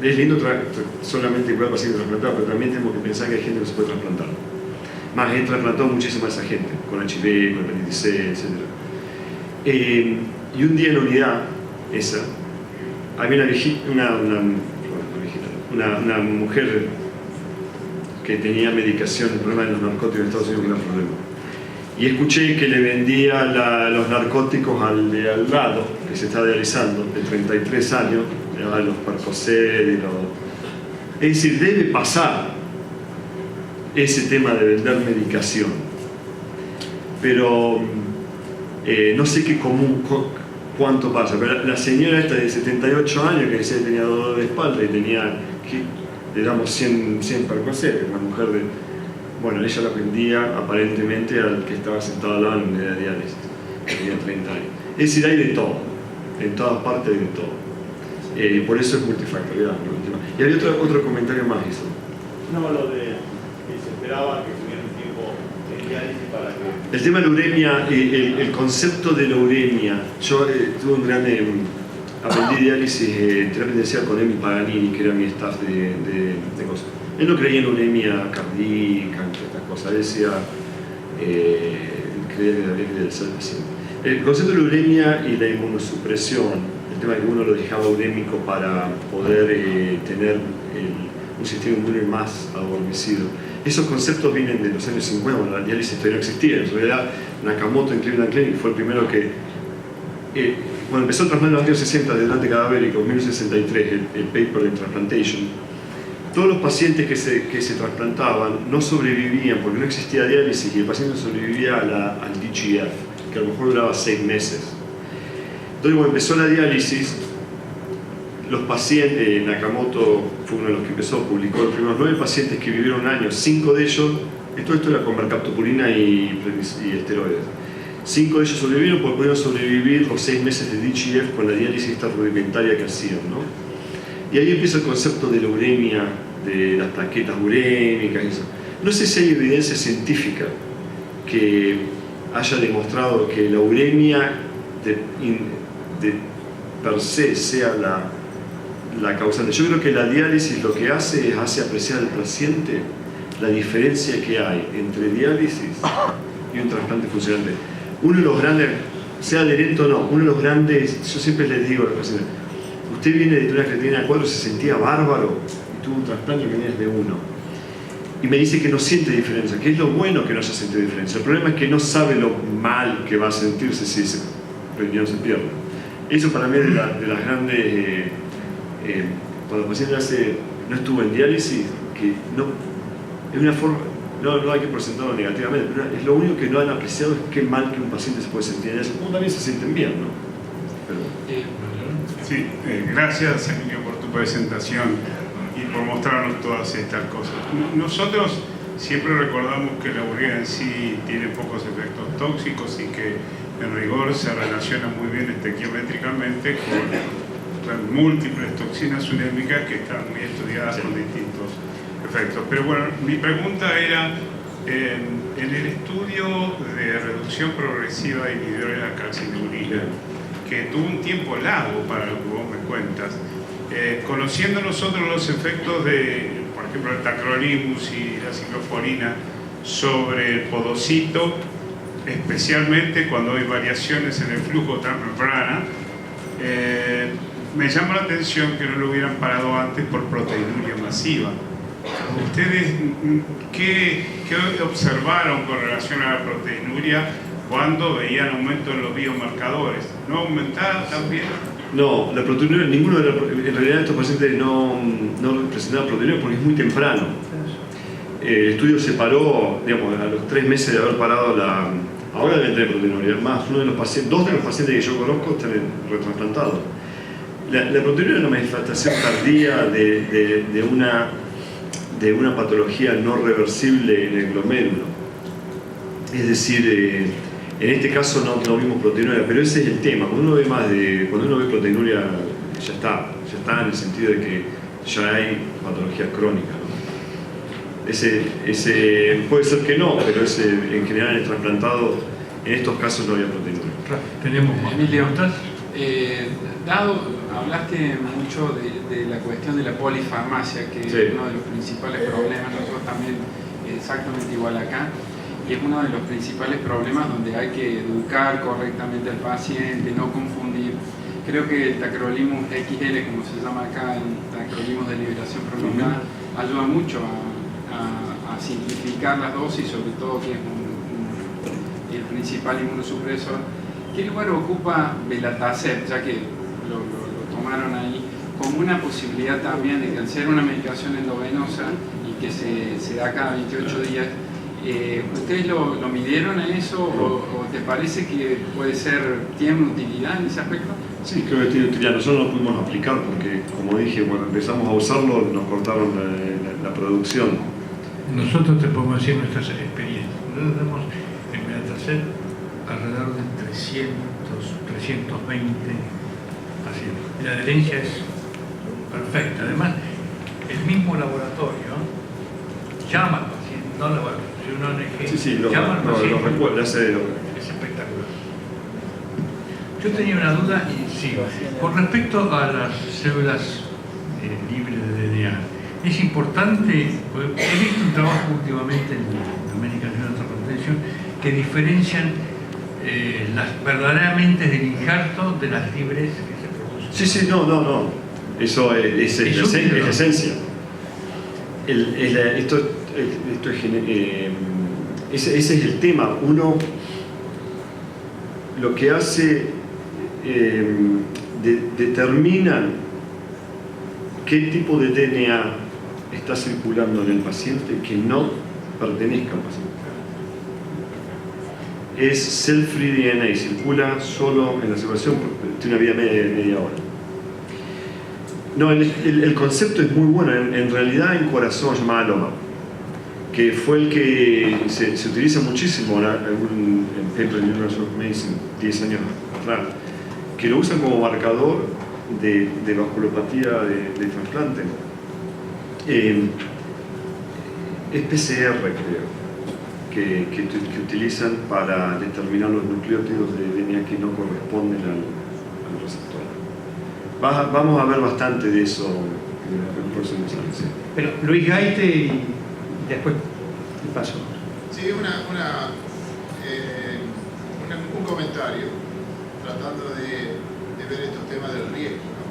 es lindo solamente cuidar pacientes trasplantados, pero también tenemos que pensar que hay gente que no se puede trasplantar. Más, he trasplantado muchísima esa gente, con HIV, con hepatitis C, etc. Y un día en la unidad, esa, había una mujer que tenía medicación, el problema de los narcóticos en Estados Unidos, un gran problema. Y escuché que le vendía los narcóticos al de al lado, que se está dializando, de 33 años, los Percocet y los... Es decir, debe pasar ese tema de vender medicación. Pero no sé cuánto pasa. Pero la señora esta de 78 años, que decía que tenía dolor de espalda y tenía, le damos 100 Percocet, una mujer de... Bueno, ella la vendía aparentemente al que estaba sentado al lado en la unidad de diálisis, que tenía 30 años. Es decir, hay de todo, en todas partes hay de todo. Por eso es multifactorial, ¿no? Y había otro comentario más, eso. No, lo de que se esperaba que tuviera un tiempo de diálisis para que... El tema de la uremia, el concepto de la uremia. Yo tuve un gran... aprendí diálisis, terapia intensiva con Emi Paganini, que era mi staff de cosas. Él no creía en uremia cardíaca, entre estas cosas. Él decía, creía que había que ser paciente. El concepto de la uremia y la inmunosupresión, el tema de que uno lo dejaba urémico para poder tener un sistema inmune más adormecido. Esos conceptos vienen de los años 50, cuando la diálisis todavía no existía. En realidad, Nakamoto en Cleveland Clinic fue el primero que... cuando empezó el trasplante en los años 60 de donante cadavérico, en 1963, el paper de transplantation, todos los pacientes que se trasplantaban no sobrevivían porque no existía diálisis y el paciente sobrevivía al DGF, que a lo mejor duraba 6 meses. Entonces, cuando empezó la diálisis, los pacientes, Nakamoto fue uno de los que empezó, publicó los primeros 9 pacientes que vivieron un año, 5 de ellos, esto era con mercaptopurina y esteroides. 5 de ellos sobrevivieron porque pudieron sobrevivir los 6 meses de DGF con la diálisis esta rudimentaria que hacían, ¿no? Y ahí empieza el concepto de la uremia, de las plaquetas urémicas y eso. No sé si hay evidencia científica que haya demostrado que la uremia per se sea la causante. Yo creo que la diálisis lo que hace es apreciar al paciente la diferencia que hay entre diálisis y un trasplante funcionante. Uno de los grandes, sea adherente o no, uno de los grandes, yo siempre les digo a los pacientes, usted viene de una creatinina 4, se sentía bárbaro y tuvo un trasplante que venía de 1. Y me dice que no siente diferencia, que es lo bueno que no haya sentido diferencia. El problema es que no sabe lo mal que va a sentirse si ese riñón se pierde. Eso para mí es de las grandes... cuando el paciente no estuvo en diálisis, que no, es una forma... No hay que presentarlo negativamente, pero es lo único que no han apreciado es qué mal que un paciente se puede sentir en eso. Como también se sienten bien, ¿no? Pero, sí, gracias Emilio por tu presentación y por mostrarnos todas estas cosas. Nosotros siempre recordamos que la urea en sí tiene pocos efectos tóxicos y que en rigor se relaciona muy bien estequiométricamente con múltiples toxinas urémicas que están muy estudiadas con distintos efectos. Pero bueno, mi pregunta era En el estudio de reducción progresiva de inhibidores de la calcinurina, que tuvo un tiempo largo para lo que vos me cuentas, conociendo nosotros los efectos de, por ejemplo, el tacrolimus y la ciclosporina sobre el podocito, especialmente cuando hay variaciones en el flujo transmembrana, me llama la atención que no lo hubieran parado antes por proteinuria masiva. ¿Ustedes qué observaron con relación a la proteinuria cuando veían aumento en los biomarcadores? ¿No aumentaba también? No, la proteinuria, en realidad estos pacientes no presentaban proteinuria porque es muy temprano. El estudio se paró, digamos, a los 3 meses de haber parado ahora deben tener proteinuria. Más, dos de los pacientes que yo conozco están retransplantados. La proteinuria es una manifestación tardía de una patología no reversible en el glomérulo. Es decir, en este caso no vimos proteinuria, pero ese es el tema. Cuando uno ve proteinuria, ya está en el sentido de que ya hay patología crónica, ¿no? Puede ser que no, pero en general en el trasplantado, en estos casos no había proteinuria. Tenemos Emilio, hablaste mucho de la cuestión de la polifarmacia, que es uno de los principales problemas. Nosotros también, exactamente igual acá, y es uno de los principales problemas donde hay que educar correctamente al paciente, no confundir. Creo que el tacrolimus XL, como se llama acá, el tacrolimus de liberación prolongada, ayuda mucho a simplificar las dosis, sobre todo que es el principal inmunosupresor. ¿Qué lugar ocupa Belatacept, ya que lo tomaron ahí, como una posibilidad también de que al ser una medicación endovenosa y que se da cada 28 días, ¿ustedes lo midieron a eso o te parece que tiene una utilidad en ese aspecto? Sí, creo que tiene utilidad. Nosotros no lo pudimos aplicar porque, como dije, cuando empezamos a usarlo nos cortaron la producción. Nosotros te podemos decir nuestras experiencias. Nosotros tenemos en Belatacept alrededor de 300, 320 pacientes. La adherencia es perfecta. Además, el mismo laboratorio llama al paciente, no laboratorio, sino una ONG, llama al paciente. Es espectacular. Yo tenía una duda y sí, con respecto a las células libres de DNA. Es importante, he visto un trabajo últimamente en la American Journal of Transplantation que diferencian las verdaderamente del injerto de las libres que se producen. Sí, no. Eso es la esencia. Ese es el tema. Uno lo que hace determina qué tipo de DNA está circulando en el paciente que no pertenezca al paciente. Es cell-free DNA, circula solo en la circulación, tiene una vida media hora. No, el concepto es muy bueno. En realidad en corazón se llama ALOMA, que fue el que se utiliza muchísimo en algún paper de University of Medicine 10 años atrás, que lo usan como marcador de vasculopatía de trasplante. Es PCR, creo, que utilizan para determinar los nucleótidos de DNA que no corresponden al receptor. Vamos a ver bastante de eso en los próximos años. ¿Sí? Pero Luis Gaite y después paso. Sí, un comentario tratando de ver estos temas del riesgo, ¿no?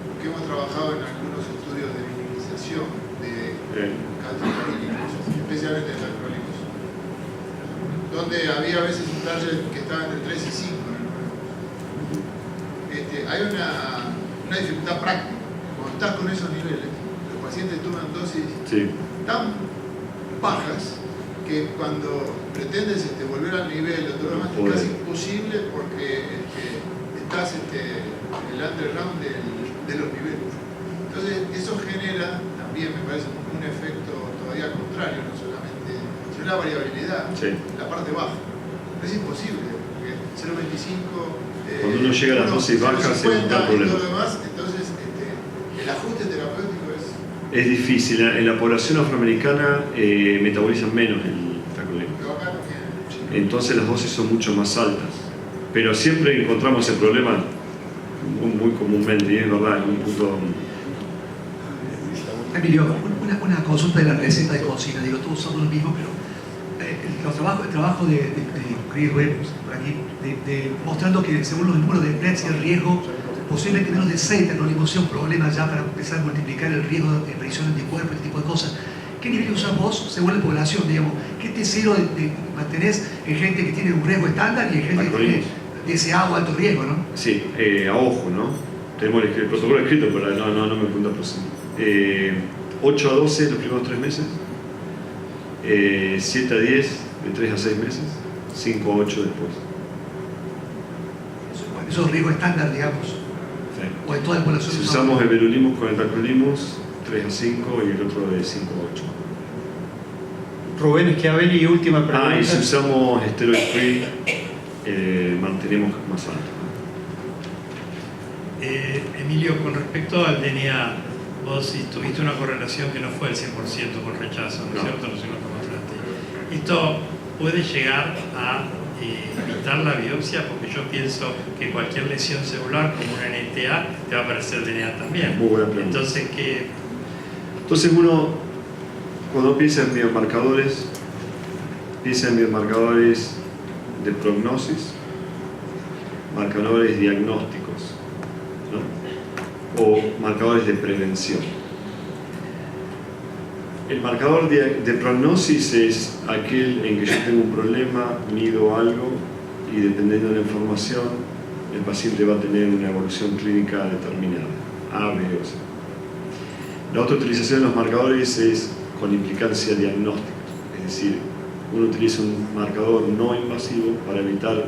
Porque hemos trabajado en algunos estudios de minimización de calciumínicos, especialmente de tacrolimus, donde había a veces un target que estaba entre 3 y 5 en el nuevo. Hay una dificultad práctica. Cuando estás con esos niveles, los pacientes toman dosis tan bajas que cuando pretendes volver al nivel o todo lo demás es casi imposible porque estás en el underground de los niveles. Entonces eso genera también, me parece, un efecto todavía contrario, no solamente, sino la variabilidad, la parte baja. Pero es imposible, porque 0,25 cuando uno llega a las dosis bajas se da problema. Entonces el ajuste terapéutico es difícil. En la población afroamericana metabolizan menos el tacrolimus. Pero acá entonces las dosis son mucho más altas. Pero siempre encontramos el problema muy comúnmente, y es verdad, en un punto... Emilio, una consulta de la receta de cocina, digo, todos usamos lo mismo, pero el trabajo de Chris Webb, por aquí, mostrando que según los números de Pretz el riesgo posiblemente menos de 6 tecnolimus sea un problema ya para empezar a multiplicar el riesgo de aparición de anticuerpos, este tipo de cosas. ¿Qué nivel usas vos según la población, digamos? ¿Qué T0 mantenés en gente que tiene un riesgo estándar y en gente que tiene DSA o alto riesgo, ¿no? Sí, a ojo, ¿no? Tenemos el protocolo escrito, pero no me pregunta por sí. 8 a 12 los primeros 3 meses, 7 a 10 de 3 a 6 meses, 5 a 8 después. Eso es riesgo estándar, digamos. Sí. O en toda la población. Si usamos everolimus con el tacrolimus, 3 a 5 y el otro de 5 a 8. Rubén Schiavelli, última pregunta. Y si usamos steroid free, mantenemos más alto. Emilio, con respecto al DNA, vos tuviste una correlación que no fue el 100% con rechazo, ¿no es cierto? No sé lo que mostraste. ¿Esto puede llegar a evitar la biopsia? Porque yo pienso que cualquier lesión celular, como una NTA, te va a aparecer DNA también. Muy buena pregunta. Entonces, uno, cuando piensa en biomarcadores, piensa en biomarcadores de prognosis, marcadores diagnósticos, ¿no? O marcadores de prevención. El marcador de prognosis es aquel en que yo tengo un problema, mido algo y dependiendo de la información, el paciente va a tener una evolución clínica determinada, A, B o C. La otra utilización de los marcadores es con implicancia diagnóstica, es decir, uno utiliza un marcador no invasivo para evitar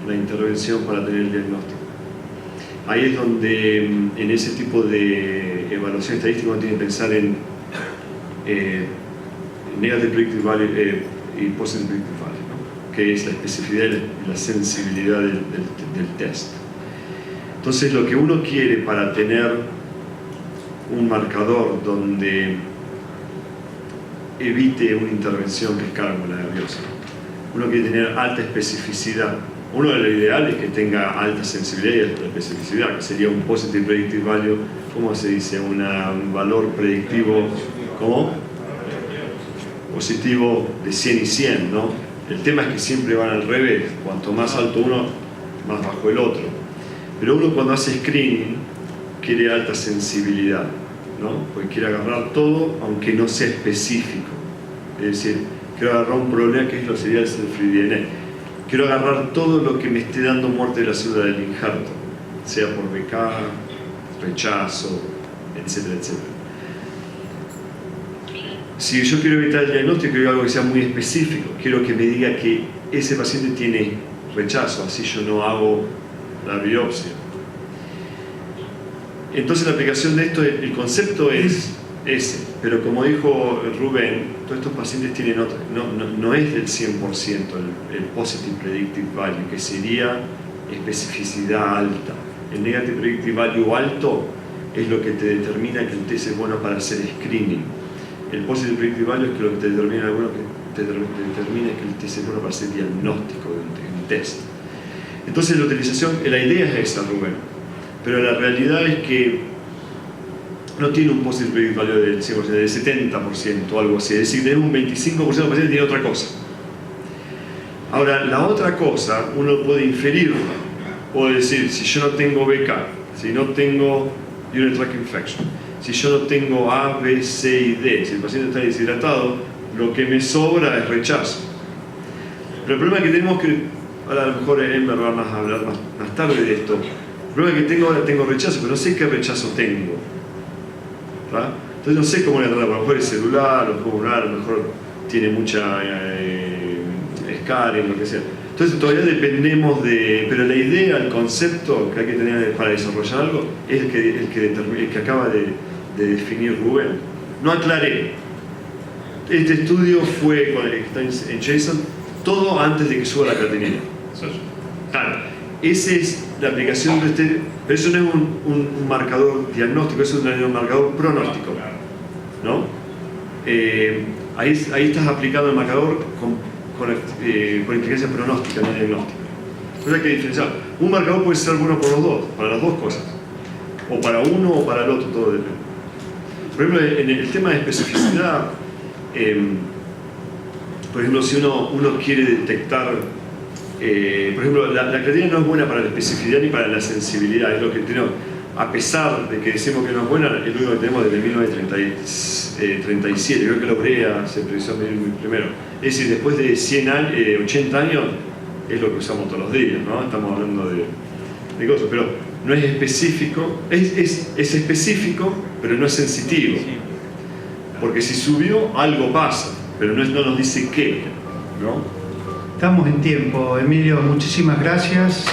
la intervención para tener el diagnóstico. Ahí es donde en ese tipo de evaluación estadística uno tiene que pensar en negative predictive value y positive predictive value, ¿no? Que es la especificidad y la sensibilidad del test. Entonces lo que uno quiere para tener un marcador donde evite una intervención que es cara como la de biopsia, uno quiere tener alta especificidad. Uno de lo ideal es que tenga alta sensibilidad y alta especificidad, que sería un positive predictive value, ¿cómo se dice? Un valor predictivo, ¿cómo? Positivo de 100 y 100, ¿no? El tema es que siempre van al revés, cuanto más alto uno, más bajo el otro. Pero uno cuando hace screening quiere alta sensibilidad, ¿no? Porque quiere agarrar todo aunque no sea específico. Es decir, quiero agarrar un problema que es lo que sería el cell-free DNA. Quiero agarrar todo lo que me esté dando muerte de la célula del injerto, sea por BK, rechazo, etcétera, etcétera. Si yo quiero evitar el diagnóstico, quiero algo que sea muy específico. Quiero que me diga que ese paciente tiene rechazo, así yo no hago la biopsia. Entonces la aplicación de esto, el concepto es ese, pero como dijo Rubén, todos estos pacientes tienen otro, no es del 100% el positive predictive value, que sería especificidad alta. El negative predictive value alto es lo que te determina que el test es bueno para hacer screening. El positive predictive value es que lo que te determina, que el test es bueno para hacer diagnóstico de un test. Entonces la utilización, la idea es esa, Rubén, pero la realidad es que no tiene un positive predictive value del 100%, del 70% o algo así. Es decir, tenemos un 25% de pacientes que tiene otra cosa. Ahora, la otra cosa, uno puede inferirla. Puedo decir, si yo no tengo BK, si no tengo urinary tract infection, si yo no tengo A, B, C y D, si el paciente está deshidratado, lo que me sobra es rechazo. Pero el problema que tenemos que, ahora a lo mejor Elmer va a hablar más tarde de esto, el problema que tengo ahora, tengo rechazo, pero no sé qué rechazo tengo. ¿verdad? Entonces no sé cómo le tratar, a lo mejor es celular, o pulmonar, a lo mejor tiene mucha scarring, lo que sea. Entonces todavía dependemos de... Pero la idea, el concepto que hay que tener para desarrollar algo es el que acaba de definir Rubén. No aclaré. Este estudio fue con el que está en JSON, todo antes de que suba la creatinina. Claro, esa es la aplicación de este... Pero eso no es un marcador diagnóstico, eso es un marcador pronóstico, ¿no? Ahí estás aplicando el marcador con inteligencia pronóstica, no diagnóstica. Entonces hay que diferenciar. Un marcador puede ser bueno por los dos, para las dos cosas. O para uno o para el otro, todo depende. Por ejemplo, en el tema de especificidad, por ejemplo, si uno quiere detectar, por ejemplo, la creatinina no es buena para la especificidad ni para la sensibilidad, es lo que tenemos. A pesar de que decimos que no es buena, es lo único que tenemos desde 1937, creo que la urea se precisó primero. Es decir, después de 80 años, es lo que usamos todos los días, ¿no? Estamos hablando de cosas, pero no es específico, es específico, pero no es sensitivo. Porque si subió, algo pasa, pero no nos dice qué, ¿no? Estamos en tiempo. Emilio, muchísimas gracias.